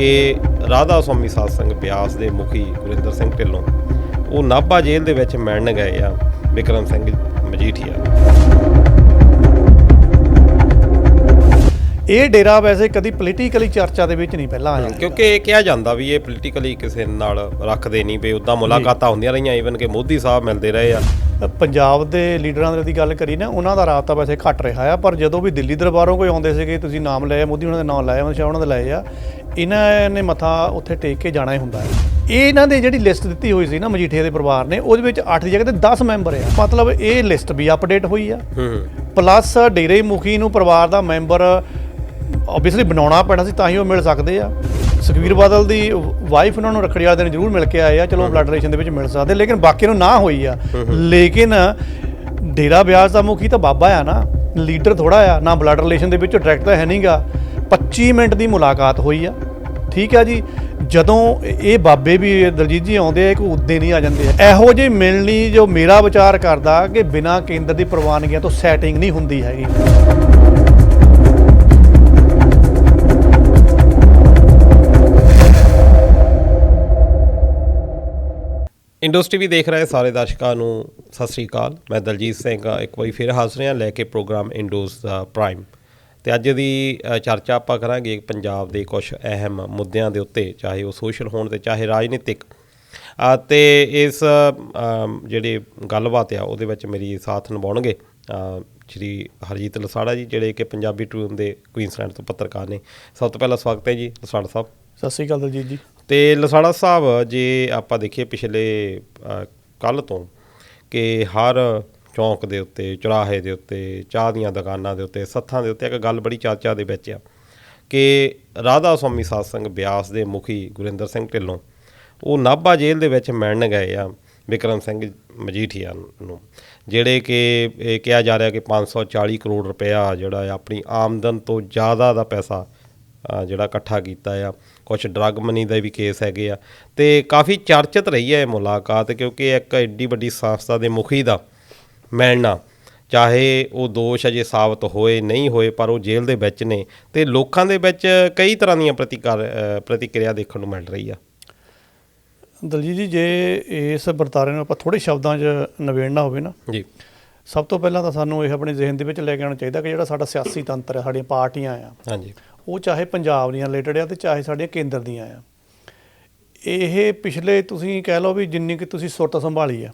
कि राधा स्वामी सत्संग ब्यास के मुखी गुरिंदर सिंह ढिल्लों वो नाभा जेल दे विच मिलण गए आ विक्रम सिंह मजीठिया। ਇਹ ਡੇਰਾ ਵੈਸੇ ਕਦੀ ਪੋਲੀਟੀਕਲੀ ਚਰਚਾ ਦੇ ਵਿੱਚ ਨਹੀਂ ਪਹਿਲਾਂ ਆਇਆ, ਕਿਉਂਕਿ ਇਹ ਕਿਹਾ ਜਾਂਦਾ ਵੀ ਇਹ ਪੋਲੀਟੀਕਲੀ ਕਿਸੇ ਨਾਲ ਰੱਖਦੇ ਨਹੀਂ ਵੀ ਉੱਦਾਂ ਮੁਲਾਕਾਤਾਂ ਹੁੰਦੀਆਂ ਰਹੀਆਂ, ਈਵਨ ਕਿ ਮੋਦੀ ਸਾਹਿਬ ਮਿਲਦੇ ਰਹੇ ਆ। ਪੰਜਾਬ ਦੇ ਲੀਡਰਾਂ ਦੀ ਗੱਲ ਕਰੀ ਨਾ, ਉਹਨਾਂ ਦਾ ਰਾਬਤਾ ਵੈਸੇ ਘੱਟ ਰਿਹਾ ਆ, ਪਰ ਜਦੋਂ ਵੀ ਦਿੱਲੀ ਦਰਬਾਰੋਂ ਕੋਈ ਆਉਂਦੇ ਸੀਗੇ, ਤੁਸੀਂ ਨਾਮ ਲਏ ਮੋਦੀ ਉਹਨਾਂ ਦੇ ਨਾਮ ਲਾਏ, ਅਮਿਤ ਸ਼ਾਹ ਉਹਨਾਂ ਦੇ ਲਾਏ ਆ, ਇਹਨਾਂ ਨੇ ਮੱਥਾ ਉੱਥੇ ਟੇਕ ਕੇ ਜਾਣਾ ਹੀ ਹੁੰਦਾ ਹੈ। ਇਹ ਇਹਨਾਂ ਦੀ ਜਿਹੜੀ ਲਿਸਟ ਦਿੱਤੀ ਹੋਈ ਸੀ ਨਾ ਮਜੀਠੀਆ ਦੇ ਪਰਿਵਾਰ ਨੇ, ਉਹਦੇ ਵਿੱਚ 8 ਦੀ ਜਗ੍ਹਾ ਤੇ 10 ਮੈਂਬਰ ਆ, ਮਤਲਬ ਇਹ ਲਿਸਟ ਵੀ ਅਪਡੇਟ ਹੋਈ ਆ। ਪਲੱਸ ਡੇਰੇ ਮੁਖੀ ਨੂੰ ਪਰਿਵਾਰ ਦਾ ਮੈਂਬਰ ਓਬਵੀਅਸਲੀ ਬਣਾਉਣਾ ਪੈਣਾ ਸੀ, ਤਾਂ ਹੀ ਉਹ ਮਿਲ ਸਕਦੇ ਆ। ਸੁਖਬੀਰ ਬਾਦਲ ਦੀ ਵਾਈਫ ਉਹਨਾਂ ਨੂੰ ਰੱਖੜੀ ਵਾਲੇ ਦਿਨ ਜ਼ਰੂਰ ਮਿਲ ਕੇ ਆਏ ਆ, ਚਲੋ ਬਲੱਡ ਰਿਲੇਸ਼ਨ ਦੇ ਵਿੱਚ ਮਿਲ ਸਕਦੇ, ਲੇਕਿਨ ਬਾਕੀ ਨੂੰ ਨਾ ਹੋਈ ਆ। ਲੇਕਿਨ ਡੇਰਾ ਬਿਆਸ ਦਾ ਮੁਖੀ ਤਾਂ ਬਾਬਾ ਆ ਨਾ, ਲੀਡਰ ਥੋੜਾ ਆ ਨਾ, ਬਲੱਡ ਰਿਲੇਸ਼ਨ ਦੇ ਵਿੱਚ ਡਾਇਰੈਕਟ ਤਾਂ ਹੈ ਨਹੀਂਗਾ। 25 ਮਿੰਟ ਦੀ ਮੁਲਾਕਾਤ ਹੋਈ ਆ, ਠੀਕ ਆ ਜੀ। ਜਦੋਂ ਇਹ ਬਾਬੇ ਵੀ ਦਲਜੀਤ ਜੀ ਆਉਂਦੇ ਆ, ਕੋਈ ਉੱਦੇ ਨਹੀਂ ਆ ਜਾਂਦੇ ਆ। ਇਹੋ ਜਿਹੀ ਮਿਲਣੀ ਜੋ ਮੇਰਾ ਵਿਚਾਰ ਕਰਦਾ ਕਿ ਬਿਨਾਂ ਕੇਂਦਰ ਦੀ ਪ੍ਰਵਾਨਗੀਆਂ ਤੋਂ ਸੈਟਿੰਗ ਨਹੀਂ ਹੁੰਦੀ ਹੈਗੀ। ਇੰਡੋਜ਼ ਟੀਵੀ ਦੇਖ ਰਹੇ ਸਾਰੇ ਦਰਸ਼ਕਾਂ ਨੂੰ ਸਤਿ ਸ਼੍ਰੀ ਅਕਾਲ। ਮੈਂ ਦਲਜੀਤ ਸਿੰਘ ਇੱਕ ਵਾਰੀ ਫਿਰ ਹਾਜ਼ਰ ਹਾਂ ਲੈ ਕੇ ਪ੍ਰੋਗਰਾਮ ਇੰਡੋਜ਼ ਪ੍ਰਾਈਮ। ਅਤੇ ਅੱਜ ਦੀ ਚਰਚਾ ਆਪਾਂ ਕਰਾਂਗੇ ਪੰਜਾਬ ਦੇ ਕੁਛ ਅਹਿਮ ਮੁੱਦਿਆਂ ਦੇ ਉੱਤੇ, ਚਾਹੇ ਉਹ ਸੋਸ਼ਲ ਹੋਣ ਅਤੇ ਚਾਹੇ ਰਾਜਨੀਤਿਕ। ਅਤੇ ਇਸ ਜਿਹੜੀ ਗੱਲਬਾਤ ਆ ਉਹਦੇ ਵਿੱਚ ਮੇਰੀ ਸਾਥ ਨਿਭਾਉਣਗੇ ਸ਼੍ਰੀ ਹਰਜੀਤ ਲਸਾੜਾ ਜੀ, ਜਿਹੜੇ ਕਿ ਪੰਜਾਬੀ ਟ੍ਰਿਬਿਊਨ ਦੇ ਕੁਈਨਸਲੈਂਡ ਤੋਂ ਪੱਤਰਕਾਰ ਨੇ। ਸਭ ਤੋਂ ਪਹਿਲਾਂ ਸਵਾਗਤ ਹੈ ਜੀ ਲਸਾੜਾ ਸਾਹਿਬ। ਸਤਿ ਸ਼੍ਰੀ ਅਕਾਲ ਦਲਜੀਤ ਜੀ। ਅਤੇ ਲਸਾੜਾ ਸਾਹਿਬ, ਜੇ ਆਪਾਂ ਦੇਖੀਏ ਪਿਛਲੇ ਕੱਲ੍ਹ ਤੋਂ ਕਿ ਹਰ ਚੌਂਕ ਦੇ ਉੱਤੇ, ਚੁਰਾਹੇ ਦੇ ਉੱਤੇ, ਚਾਹ ਦੀਆਂ ਦੁਕਾਨਾਂ ਦੇ ਉੱਤੇ, ਸੱਥਾਂ ਦੇ ਉੱਤੇ ਇੱਕ ਗੱਲ ਬੜੀ ਚਰਚਾ ਦੇ ਵਿੱਚ ਆ ਕਿ ਰਾਧਾ ਸਵਾਮੀ ਸਤਸੰਗ ਬਿਆਸ ਦੇ ਮੁਖੀ ਗੁਰਿੰਦਰ ਸਿੰਘ ਢਿੱਲੋਂ ਉਹ ਨਾਭਾ ਜੇਲ੍ਹ ਦੇ ਵਿੱਚ ਮਿਲਣ ਗਏ ਆ ਵਿਕਰਮ ਸਿੰਘ ਮਜੀਠੀਆ ਨੂੰ, ਜਿਹੜੇ ਕਿ ਇਹ ਕਿਹਾ ਜਾ ਰਿਹਾ ਕਿ 540 ਕਰੋੜ ਰੁਪਇਆ ਜਿਹੜਾ ਆਪਣੀ ਆਮਦਨ ਤੋਂ ਜ਼ਿਆਦਾ ਦਾ ਪੈਸਾ ਜਿਹੜਾ ਇਕੱਠਾ ਕੀਤਾ ਆ। ਕੁਛ ਡਰੱਗ ਮਨੀ ਦਾ ਵੀ ਕੇਸ ਹੈਗੇ ਆ, ਅਤੇ ਕਾਫੀ ਚਰਚਿਤ ਰਹੀ ਹੈ ਇਹ ਮੁਲਾਕਾਤ, ਕਿਉਂਕਿ ਇੱਕ ਐਡੀ ਵੱਡੀ ਸੰਸਥਾ ਦੇ ਮੁਖੀ ਦਾ ਮਿਲਣਾ, ਚਾਹੇ ਉਹ ਦੋਸ਼ ਅਜੇ ਸਾਬਤ ਹੋਏ ਨਹੀਂ ਹੋਏ, ਪਰ ਉਹ ਜੇਲ੍ਹ ਦੇ ਵਿੱਚ ਨੇ ਅਤੇ ਲੋਕਾਂ ਦੇ ਵਿੱਚ ਕਈ ਤਰ੍ਹਾਂ ਦੀਆਂ ਪ੍ਰਤੀਕਿਰਿਆ ਦੇਖਣ ਨੂੰ ਮਿਲ ਰਹੀ ਆ। ਦਲਜੀਤ ਜੀ, ਜੇ ਇਸ ਵਰਤਾਰੇ ਨੂੰ ਆਪਾਂ ਥੋੜ੍ਹੇ ਸ਼ਬਦਾਂ 'ਚ ਨਿਬੇੜਨਾ ਹੋਵੇ ਨਾ ਜੀ, ਸਭ ਤੋਂ ਪਹਿਲਾਂ ਤਾਂ ਸਾਨੂੰ ਇਹ ਆਪਣੇ ਜ਼ਿਹਨ ਦੇ ਵਿੱਚ ਲੈ ਕੇ ਆਉਣਾ ਚਾਹੀਦਾ ਕਿ ਜਿਹੜਾ ਸਾਡਾ ਸਿਆਸੀ ਤੰਤਰ ਹੈ, ਸਾਡੀਆਂ ਪਾਰਟੀਆਂ ਆ, ਹਾਂਜੀ, ਉਹ ਚਾਹੇ ਪੰਜਾਬ ਦੀਆਂ ਰਿਲੇਟਡ ਆ ਅਤੇ ਚਾਹੇ ਸਾਡੀਆਂ ਕੇਂਦਰ ਦੀਆਂ ਆ, ਇਹ ਪਿਛਲੇ ਤੁਸੀਂ ਕਹਿ ਲਓ ਵੀ ਜਿੰਨੀ ਕਿ ਤੁਸੀਂ ਸੁਰਤ ਸੰਭਾਲੀ ਆ,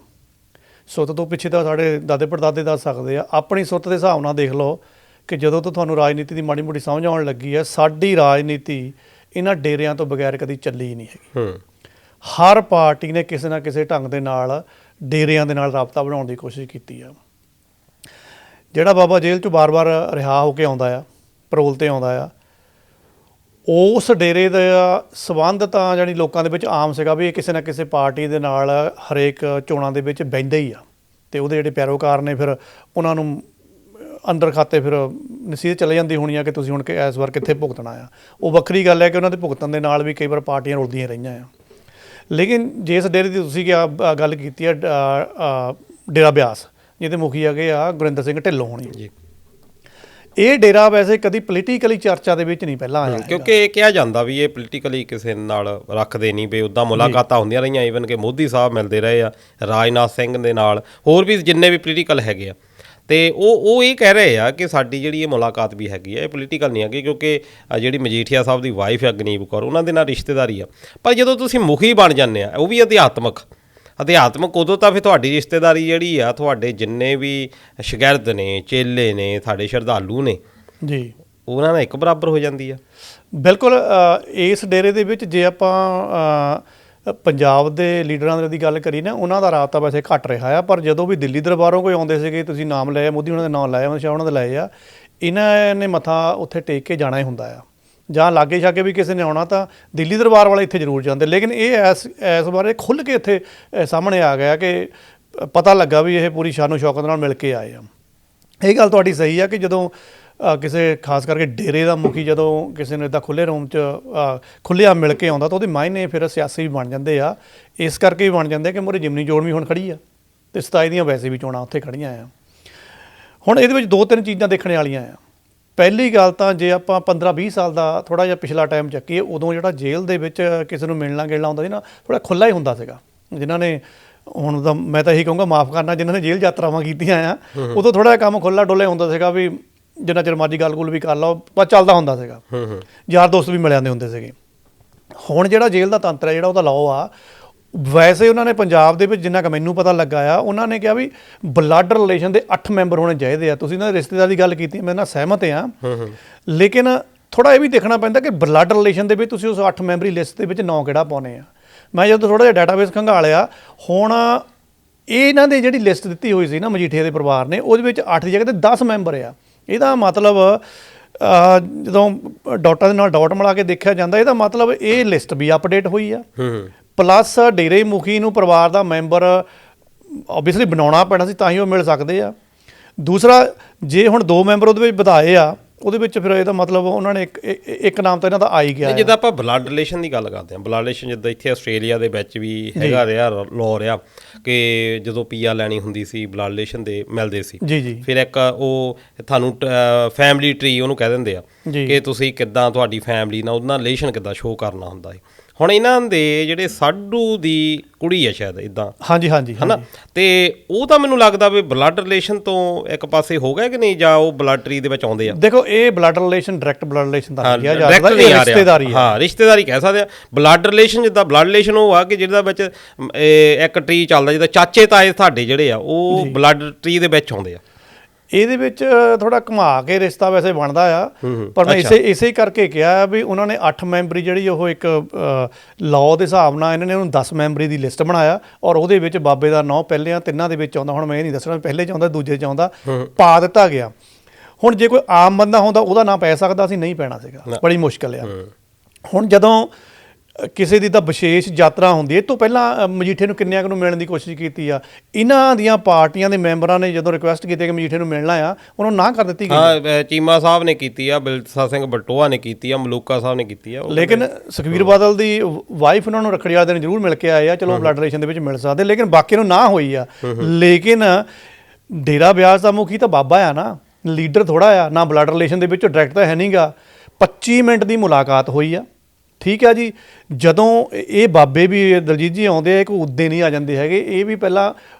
ਸੁਰਤ ਤੋਂ ਪਿੱਛੇ ਤਾਂ ਸਾਡੇ ਦਾਦੇ ਪੜਦਾਦੇ ਦੱਸ ਸਕਦੇ ਆ। ਆਪਣੀ ਸੁਰਤ ਦੇ ਹਿਸਾਬ ਨਾਲ ਦੇਖ ਲਓ ਕਿ ਜਦੋਂ ਤੋਂ ਤੁਹਾਨੂੰ ਰਾਜਨੀਤੀ ਦੀ ਮਾੜੀ ਮੋਟੀ ਸਮਝ ਆਉਣ ਲੱਗੀ ਹੈ, ਸਾਡੀ ਰਾਜਨੀਤੀ ਇਹਨਾਂ ਡੇਰਿਆਂ ਤੋਂ ਬਗੈਰ ਕਦੀ ਚੱਲੀ ਨਹੀਂ ਹੈਗੀ। ਹਰ ਪਾਰਟੀ ਨੇ ਕਿਸੇ ਨਾ ਕਿਸੇ ਢੰਗ ਦੇ ਨਾਲ ਡੇਰਿਆਂ ਦੇ ਨਾਲ ਰਾਬਤਾ ਬਣਾਉਣ ਦੀ ਕੋਸ਼ਿਸ਼ ਕੀਤੀ ਆ। ਜਿਹੜਾ ਬਾਬਾ ਜੇਲ੍ਹ 'ਚੋਂ ਵਾਰ-ਵਾਰ ਰਿਹਾ ਹੋ ਕੇ ਆਉਂਦਾ ਆ, ਪਰੋਲ 'ਤੇ ਆਉਂਦਾ ਆ, ਉਸ ਡੇਰੇ ਦਾ ਸੰਬੰਧ ਤਾਂ ਜਾਣੀ ਲੋਕਾਂ ਦੇ ਵਿੱਚ ਆਮ ਸੀਗਾ ਵੀ ਇਹ ਕਿਸੇ ਨਾ ਕਿਸੇ ਪਾਰਟੀ ਦੇ ਨਾਲ ਹਰੇਕ ਚੋਣਾਂ ਦੇ ਵਿੱਚ ਬਹਿੰਦਾ ਹੀ ਆ, ਅਤੇ ਉਹਦੇ ਜਿਹੜੇ ਪੈਰੋਕਾਰ ਨੇ ਫਿਰ ਉਹਨਾਂ ਨੂੰ ਅੰਦਰ ਖਾਤੇ ਫਿਰ ਨਸੀਹਤ ਚਲੇ ਜਾਂਦੀ ਹੋਣੀ ਆ ਕਿ ਤੁਸੀਂ ਹੁਣ ਇਸ ਵਾਰ ਕਿੱਥੇ ਭੁਗਤਣਾ ਆ। ਉਹ ਵੱਖਰੀ ਗੱਲ ਹੈ ਕਿ ਉਹਨਾਂ ਦੇ ਭੁਗਤਣ ਦੇ ਨਾਲ ਵੀ ਕਈ ਵਾਰ ਪਾਰਟੀਆਂ ਰੁਲਦੀਆਂ ਰਹੀਆਂ ਆ। ਲੇਕਿਨ ਜਿਸ ਡੇਰੇ ਦੀ ਤੁਸੀਂ ਗੱਲ ਕੀਤੀ ਆ, ਡੇਰਾ ਬਿਆਸ, ਜਿਹਦੇ ਮੁਖੀ ਹੈਗੇ ਆ ਗੁਰਿੰਦਰ ਸਿੰਘ ਢਿੱਲੋਂ ਹੋਣੀ ਜੀ, ਇਹ ਡੇਰਾ ਵੈਸੇ ਕਦੀ ਪੋਲੀਟੀਕਲੀ ਚਰਚਾ ਦੇ ਵਿੱਚ ਨਹੀਂ ਪਹਿਲਾਂ ਆਇਆ, ਕਿਉਂਕਿ ਇਹ ਕਿਹਾ ਜਾਂਦਾ ਵੀ ਇਹ ਪੋਲੀਟੀਕਲੀ ਕਿਸੇ ਨਾਲ ਰੱਖਦੇ ਨਹੀਂ ਵੀ ਉੱਦਾਂ ਮੁਲਾਕਾਤਾਂ ਹੁੰਦੀਆਂ ਰਹੀਆਂ, ਈਵਨ ਕਿ ਮੋਦੀ ਸਾਹਿਬ ਮਿਲਦੇ ਰਹੇ ਆ ਰਾਜਨਾਥ ਸਿੰਘ ਦੇ ਨਾਲ, ਹੋਰ ਵੀ ਜਿੰਨੇ ਵੀ ਪੋਲੀਟੀਕਲ ਹੈਗੇ ਆ, ਅਤੇ ਉਹ ਇਹ ਕਹਿ ਰਹੇ ਆ ਕਿ ਸਾਡੀ ਜਿਹੜੀ ਇਹ ਮੁਲਾਕਾਤ ਵੀ ਹੈਗੀ ਆ ਇਹ ਪੋਲੀਟੀਕਲ ਨਹੀਂ ਹੈਗੀ, ਕਿਉਂਕਿ ਜਿਹੜੀ ਮਜੀਠੀਆ ਸਾਹਿਬ ਦੀ ਵਾਈਫ ਹੈ ਗਨੀਬ ਕੌਰ, ਉਹਨਾਂ ਦੇ ਨਾਲ ਰਿਸ਼ਤੇਦਾਰੀ ਆ। ਪਰ ਜਦੋਂ ਤੁਸੀਂ ਮੁਖੀ ਬਣ ਜਾਂਦੇ ਆ, ਉਹ ਵੀ ਅਧਿਆਤਮਕ ਉਦੋਂ ਤਾਂ ਫਿਰ ਤੁਹਾਡੀ ਰਿਸ਼ਤੇਦਾਰੀ ਜਿਹੜੀ ਆ, ਤੁਹਾਡੇ ਜਿੰਨੇ ਵੀ ਸ਼ਾਗਿਰਦ ਨੇ, ਚੇਲੇ ਨੇ, ਸਾਡੇ ਸ਼ਰਧਾਲੂ ਨੇ ਜੀ, ਉਹਨਾਂ ਨਾਲ ਇੱਕ ਬਰਾਬਰ ਹੋ ਜਾਂਦੀ ਆ। ਬਿਲਕੁਲ। ਇਸ ਡੇਰੇ ਦੇ ਵਿੱਚ ਜੇ ਆਪਾਂ ਪੰਜਾਬ ਦੇ ਲੀਡਰਾਂ ਦੀ ਗੱਲ ਕਰੀ ਨਾ, ਉਹਨਾਂ ਦਾ ਰਾਬਤਾ ਵੈਸੇ ਘੱਟ ਰਿਹਾ ਆ, ਪਰ ਜਦੋਂ ਵੀ ਦਿੱਲੀ ਦਰਬਾਰੋਂ ਕੋਈ ਆਉਂਦੇ ਸੀਗੇ, ਤੁਸੀਂ ਨਾਮ ਲਏ ਮੋਦੀ ਉਹਨਾਂ ਦੇ ਨਾਮ ਲਾਏ, ਅਮਿਤ ਸ਼ਾਹ ਉਹਨਾਂ ਦੇ ਲਾਏ ਆ, ਇਹਨਾਂ ਨੇ ਮੱਥਾ ਉੱਥੇ ਟੇਕ ਕੇ ਜਾਣਾ ਹੀ ਹੁੰਦਾ ਆ। ਜਾਂ ਲਾਗੇ ਛਾਗੇ ਵੀ ਕਿਸੇ ਨੇ ਆਉਣਾ ਤਾਂ ਦਿੱਲੀ ਦਰਬਾਰ ਵਾਲੇ ਇੱਥੇ ਜ਼ਰੂਰ ਜਾਂਦੇ, ਲੇਕਿਨ ਇਹ ਇਸ ਬਾਰੇ ਖੁੱਲ੍ਹ ਕੇ ਇੱਥੇ ਸਾਹਮਣੇ ਆ ਗਿਆ ਕਿ ਪਤਾ ਲੱਗਾ ਵੀ ਇਹ ਪੂਰੀ ਸ਼ਾਨੋ ਸ਼ੌਕਤ ਨਾਲ ਮਿਲ ਕੇ ਆਏ ਆ। ਇਹ ਗੱਲ ਤੁਹਾਡੀ ਸਹੀ ਆ ਕਿ ਜਦੋਂ ਕਿਸੇ ਖਾਸ ਕਰਕੇ ਡੇਰੇ ਦਾ ਮੁਖੀ ਜਦੋਂ ਕਿਸੇ ਨੂੰ ਇੱਦਾਂ ਖੁੱਲ੍ਹੇ ਰੂਮ 'ਚ ਖੁੱਲ੍ਹਿਆ ਮਿਲ ਕੇ ਆਉਂਦਾ ਤਾਂ ਉਹਦੇ ਮਾਇਨੇ ਫਿਰ ਸਿਆਸੀ ਵੀ ਬਣ ਜਾਂਦੇ ਆ। ਇਸ ਕਰਕੇ ਵੀ ਬਣ ਜਾਂਦੇ ਕਿ ਮੂਹਰੇ ਜਿਮਨੀ ਚੋਣ ਵੀ ਹੁਣ ਖੜ੍ਹੀ ਆ ਅਤੇ 27 ਦੀਆਂ ਵੈਸੇ ਵੀ ਚੋਣਾਂ ਉੱਥੇ ਖੜ੍ਹੀਆਂ ਆ। ਹੁਣ ਇਹਦੇ ਵਿੱਚ 2-3 ਚੀਜ਼ਾਂ ਦੇਖਣ ਵਾਲੀਆਂ ਆ। ਪਹਿਲੀ ਗੱਲ ਤਾਂ ਜੇ ਆਪਾਂ 15-20 ਸਾਲ ਦਾ ਥੋੜ੍ਹਾ ਜਿਹਾ ਪਿਛਲਾ ਟਾਈਮ ਚੱਕੀਏ, ਉਦੋਂ ਜਿਹੜਾ ਜੇਲ੍ਹ ਦੇ ਵਿੱਚ ਕਿਸੇ ਨੂੰ ਮਿਲਣਾ ਗਿਲਣਾ ਹੁੰਦਾ ਸੀ ਨਾ, ਥੋੜ੍ਹਾ ਖੁੱਲ੍ਹਾ ਹੀ ਹੁੰਦਾ ਸੀਗਾ। ਜਿਨ੍ਹਾਂ ਨੇ ਹੁਣ ਤਾਂ ਮੈਂ ਤਾਂ ਇਹੀ ਕਹੂੰਗਾ, ਮਾਫ਼ ਕਰਨਾ ਜਿਨ੍ਹਾਂ ਨੇ ਜੇਲ੍ਹ ਯਾਤਰਾਵਾਂ ਕੀਤੀਆਂ ਆ, ਉਦੋਂ ਥੋੜ੍ਹਾ ਜਿਹਾ ਕੰਮ ਖੁੱਲ੍ਹਾ ਡੁੱਲਿਆ ਹੁੰਦਾ ਸੀਗਾ ਵੀ ਜਿੰਨਾ ਚਿਰ ਮਰਜ਼ੀ ਗੱਲ-ਗੁੱਲ ਵੀ ਕਰ ਲਓ, ਪਰ ਚੱਲਦਾ ਹੁੰਦਾ ਸੀਗਾ। ਯਾਰ ਦੋਸਤ ਵੀ ਮਿਲ ਜਾਂਦੇ ਹੁੰਦੇ ਸੀਗੇ। ਹੁਣ ਜਿਹੜਾ ਜੇਲ੍ਹ ਦਾ ਤੰਤਰ ਹੈ, ਜਿਹੜਾ ਉਹਦਾ ਲਾਅ ਆ, ਵੈਸੇ ਉਹਨਾਂ ਨੇ ਪੰਜਾਬ ਦੇ ਵਿੱਚ ਜਿੰਨਾ ਕੁ ਮੈਨੂੰ ਪਤਾ ਲੱਗਾ ਆ, ਉਹਨਾਂ ਨੇ ਕਿਹਾ ਵੀ ਬਲੱਡ ਰਿਲੇਸ਼ਨ ਦੇ 8 ਮੈਂਬਰ ਹੋਣੇ ਚਾਹੀਦੇ ਆ। ਤੁਸੀਂ ਨਾ ਰਿਸ਼ਤੇਦਾਰ ਦੀ ਗੱਲ ਕੀਤੀ, ਮੈਂ ਨਾਲ ਸਹਿਮਤ ਹਾਂ, ਲੇਕਿਨ ਥੋੜ੍ਹਾ ਇਹ ਵੀ ਦੇਖਣਾ ਪੈਂਦਾ ਕਿ ਬਲੱਡ ਰਿਲੇਸ਼ਨ ਦੇ ਵਿੱਚ ਤੁਸੀਂ ਉਸ 8 ਮੈਂਬਰੀ ਲਿਸਟ ਦੇ ਵਿੱਚ ਨਾਂ ਕਿਹੜਾ ਪਾਉਣੇ ਆ। ਮੈਂ ਜਦੋਂ ਥੋੜ੍ਹਾ ਜਿਹਾ ਡਾਟਾਬੇਸ ਖੰਗਾਲਿਆ, ਹੁਣ ਇਹਨਾਂ ਦੀ ਜਿਹੜੀ ਲਿਸਟ ਦਿੱਤੀ ਹੋਈ ਸੀ ਨਾ ਮਜੀਠੀਆ ਦੇ ਪਰਿਵਾਰ ਨੇ, ਉਹਦੇ ਵਿੱਚ 8 ਦੀ ਜਗ੍ਹਾ 'ਤੇ 10 ਮੈਂਬਰ ਆ। ਇਹਦਾ ਮਤਲਬ ਜਦੋਂ ਡਾਟਾ ਦੇ ਨਾਲ ਡਾਟ ਮਿਲਾ ਕੇ ਦੇਖਿਆ ਜਾਂਦਾ, ਇਹਦਾ ਮਤਲਬ ਇਹ ਲਿਸਟ ਵੀ ਅਪਡੇਟ ਹੋਈ ਆ। ਪਲੱਸ ਡੇਰੇ ਮੁਖੀ ਨੂੰ ਪਰਿਵਾਰ ਦਾ ਮੈਂਬਰ ਓਬਵੀਅਸਲੀ ਬਣਾਉਣਾ ਪੈਣਾ ਸੀ, ਤਾਂ ਹੀ ਉਹ ਮਿਲ ਸਕਦੇ ਆ। ਦੂਸਰਾ, ਜੇ ਹੁਣ 2 ਮੈਂਬਰ ਉਹਦੇ ਵਿੱਚ ਵਧਾਏ ਆ, ਉਹਦੇ ਵਿੱਚ ਫਿਰ ਇਹਦਾ ਮਤਲਬ ਉਹਨਾਂ ਨੇ ਇੱਕ ਨਾਮ ਤਾਂ ਇਹਨਾਂ ਦਾ ਆ ਹੀ ਗਿਆ। ਜਿੱਦਾਂ ਆਪਾਂ ਬਲੱਡ ਰਿਲੇਸ਼ਨ ਦੀ ਗੱਲ ਕਰਦੇ ਹਾਂ, ਬਲੱਡ ਰਿਲੇਸ਼ਨ ਜਿੱਦਾਂ ਇੱਥੇ ਆਸਟ੍ਰੇਲੀਆ ਦੇ ਵਿੱਚ ਵੀ ਹੈਗਾ ਰਿਹਾ ਲਾਅ ਰਿਹਾ ਕਿ ਜਦੋਂ ਪੀਆਰ ਲੈਣੀ ਹੁੰਦੀ ਸੀ ਬਲੱਡ ਰਿਲੇਸ਼ਨ ਦੇ ਮਿਲਦੇ ਸੀ। ਜੀ। ਫਿਰ ਇੱਕ ਉਹ ਤੁਹਾਨੂੰ ਫੈਮਿਲੀ ਟਰੀ ਉਹਨੂੰ ਕਹਿ ਦਿੰਦੇ ਆ ਕਿ ਤੁਸੀਂ ਕਿੱਦਾਂ ਤੁਹਾਡੀ ਫੈਮਿਲੀ ਨਾਲ ਉਹਦੇ ਨਾਲ ਰਿਲੇਸ਼ਨ ਕਿੱਦਾਂ ਸ਼ੋਅ ਕਰਨਾ ਹੁੰਦਾ ਹੈ। ਹੁਣ ਇਹਨਾਂ ਦੇ ਜਿਹੜੇ ਸਾਡੂ ਦੀ ਕੁੜੀ ਆ ਸ਼ਾਇਦ ਇੱਦਾਂ, ਹਾਂਜੀ ਹੈ ਨਾ, ਤੇ ਉਹ ਤਾਂ ਮੈਨੂੰ ਲੱਗਦਾ ਵੀ ਬਲੱਡ ਰਿਲੇਸ਼ਨ ਤੋਂ ਇੱਕ ਪਾਸੇ ਹੋ ਗਿਆ ਕਿ ਨਹੀਂ, ਜਾਂ ਉਹ ਬਲੱਡ ਟਰੀ ਦੇ ਵਿੱਚ ਆਉਂਦੇ ਆ। ਦੇਖੋ, ਇਹ blood relation direct blood relation ਦਾ ਨਹੀਂ ਆ, ਰਿਸ਼ਤੇਦਾਰੀ, ਹਾਂ ਰਿਸ਼ਤੇਦਾਰੀ ਕਹਿ ਸਕਦੇ ਆ। ਬਲੱਡ ਰਿਲੇਸ਼ਨ ਜਿੱਦਾਂ ਬਲੱਡ ਰਿਲੇਸ਼ਨ ਉਹ ਆ ਕਿ ਜਿਹਦਾ ਵਿੱਚ ਇੱਕ ਟਰੀ ਚੱਲਦਾ, ਜਿੱਦਾਂ ਚਾਚੇ ਤਾਏ ਸਾਡੇ ਜਿਹੜੇ ਆ ਉਹ ਬਲੱਡ ਟਰੀ ਦੇ ਵਿੱਚ ਆਉਂਦੇ ਆ। ਇਹਦੇ ਵਿੱਚ ਥੋੜਾ ਘੁਮਾ ਕੇ ਰਿਸ਼ਤਾ ਵੈਸੇ ਬਣਦਾ ਆ, ਪਰ ਮੈਂ ਇਸੇ ਕਰਕੇ ਕਿਹਾ ਵੀ ਉਹਨਾਂ ਨੇ 8 ਮੈਂਬਰੀ ਜਿਹੜੀ ਉਹ ਇੱਕ ਲਾਅ ਦੇ ਹਿਸਾਬ ਨਾਲ ਇਹਨਾਂ ਨੇ ਉਹਨੂੰ 10 ਮੈਂਬਰੀ ਦੀ ਲਿਸਟ ਬਣਾਇਆ, ਔਰ ਉਹਦੇ ਵਿੱਚ ਬਾਬੇ ਦਾ ਨਾਂ ਪਹਿਲਿਆਂ 3 ਦੇ ਵਿੱਚ ਆਉਂਦਾ। ਹੁਣ ਮੈਂ ਇਹ ਨਹੀਂ ਦੱਸਣਾ ਪਹਿਲੇ 'ਚ ਆਉਂਦਾ ਦੂਜੇ 'ਚ ਆਉਂਦਾ, ਪਾ ਦਿੱਤਾ ਗਿਆ। ਹੁਣ ਜੇ ਕੋਈ ਆਮ ਬੰਦਾ ਹੁੰਦਾ ਉਹਦਾ ਨਾਂ ਪੈ ਸਕਦਾ ਸੀ, ਨਹੀਂ ਪੈਣਾ ਸੀਗਾ, ਬੜੀ ਮੁਸ਼ਕਿਲ ਆ। ਹੁਣ ਜਦੋਂ ਕਿਸੇ ਦੀ ਤਾਂ ਵਿਸ਼ੇਸ਼ ਯਾਤਰਾ ਹੁੰਦੀ ਹੈ, ਇਹ ਤੋਂ ਪਹਿਲਾਂ ਮਜੀਠੇ ਨੂੰ ਕਿੰਨਿਆਂ ਕੁ ਨੂੰ ਮਿਲਣ ਦੀ ਕੋਸ਼ਿਸ਼ ਕੀਤੀ ਆ। ਇਹਨਾਂ ਦੀਆਂ ਪਾਰਟੀਆਂ ਦੇ ਮੈਂਬਰਾਂ ਨੇ ਜਦੋਂ ਰਿਕੁਐਸਟ ਕੀਤੀ ਕਿ ਮਜੀਠੇ ਨੂੰ ਮਿਲਣਾ ਆ, ਉਹਨਾਂ ਨੂੰ ਨਾ ਕਰ ਦਿੱਤੀ ਗਈ। ਚੀਮਾ ਸਾਹਿਬ ਨੇ ਕੀਤੀ ਆ, ਬਿਲਸਾ ਸਿੰਘ ਬਲਟੋਆ ਨੇ ਕੀਤੀ ਆ, ਮਲੂਕਾ ਸਾਹਿਬ ਨੇ ਕੀਤੀ ਆ, ਲੇਕਿਨ ਸੁਖਬੀਰ ਬਾਦਲ ਦੀ ਵਾਈਫ ਉਹਨਾਂ ਨੂੰ ਰੱਖੜੀ ਵਾਲੇ ਦਿਨ ਜ਼ਰੂਰ ਮਿਲ ਕੇ ਆਏ ਆ। ਚਲੋ ਬਲੱਡ ਰਿਲੇਸ਼ਨ ਦੇ ਵਿੱਚ ਮਿਲ ਸਕਦੇ, ਲੇਕਿਨ ਬਾਕੀ ਨੂੰ ਨਾ ਹੋਈ ਆ। ਲੇਕਿਨ ਡੇਰਾ ਬਿਆਸ ਦਾ ਮੁਖੀ ਤਾਂ ਬਾਬਾ ਆ ਨਾ, ਲੀਡਰ ਥੋੜ੍ਹਾ ਆ ਨਾ, ਬਲੱਡ ਰਿਲੇਸ਼ਨ ਦੇ ਵਿੱਚ ਡਾਇਰੈਕਟ ਤਾਂ ਹੈ ਨਹੀਂ ਗਾ। 25 ਮਿੰਟ ਦੀ ਮੁਲਾਕਾਤ ਹੋਈ ਆ, ਠੀਕ ਹੈ ਜੀ। ਜਦੋਂ ਇਹ ਬਾਬੇ ਵੀ ਦਲਜੀਤ ਜੀ ਆਉਂਦੇ ਆ, ਕੋਈ ਉੱਦੇ ਨਹੀਂ ਆ ਜਾਂਦੇ ਹੈਗੇ, ਇਹ ਵੀ ਪਹਿਲਾਂ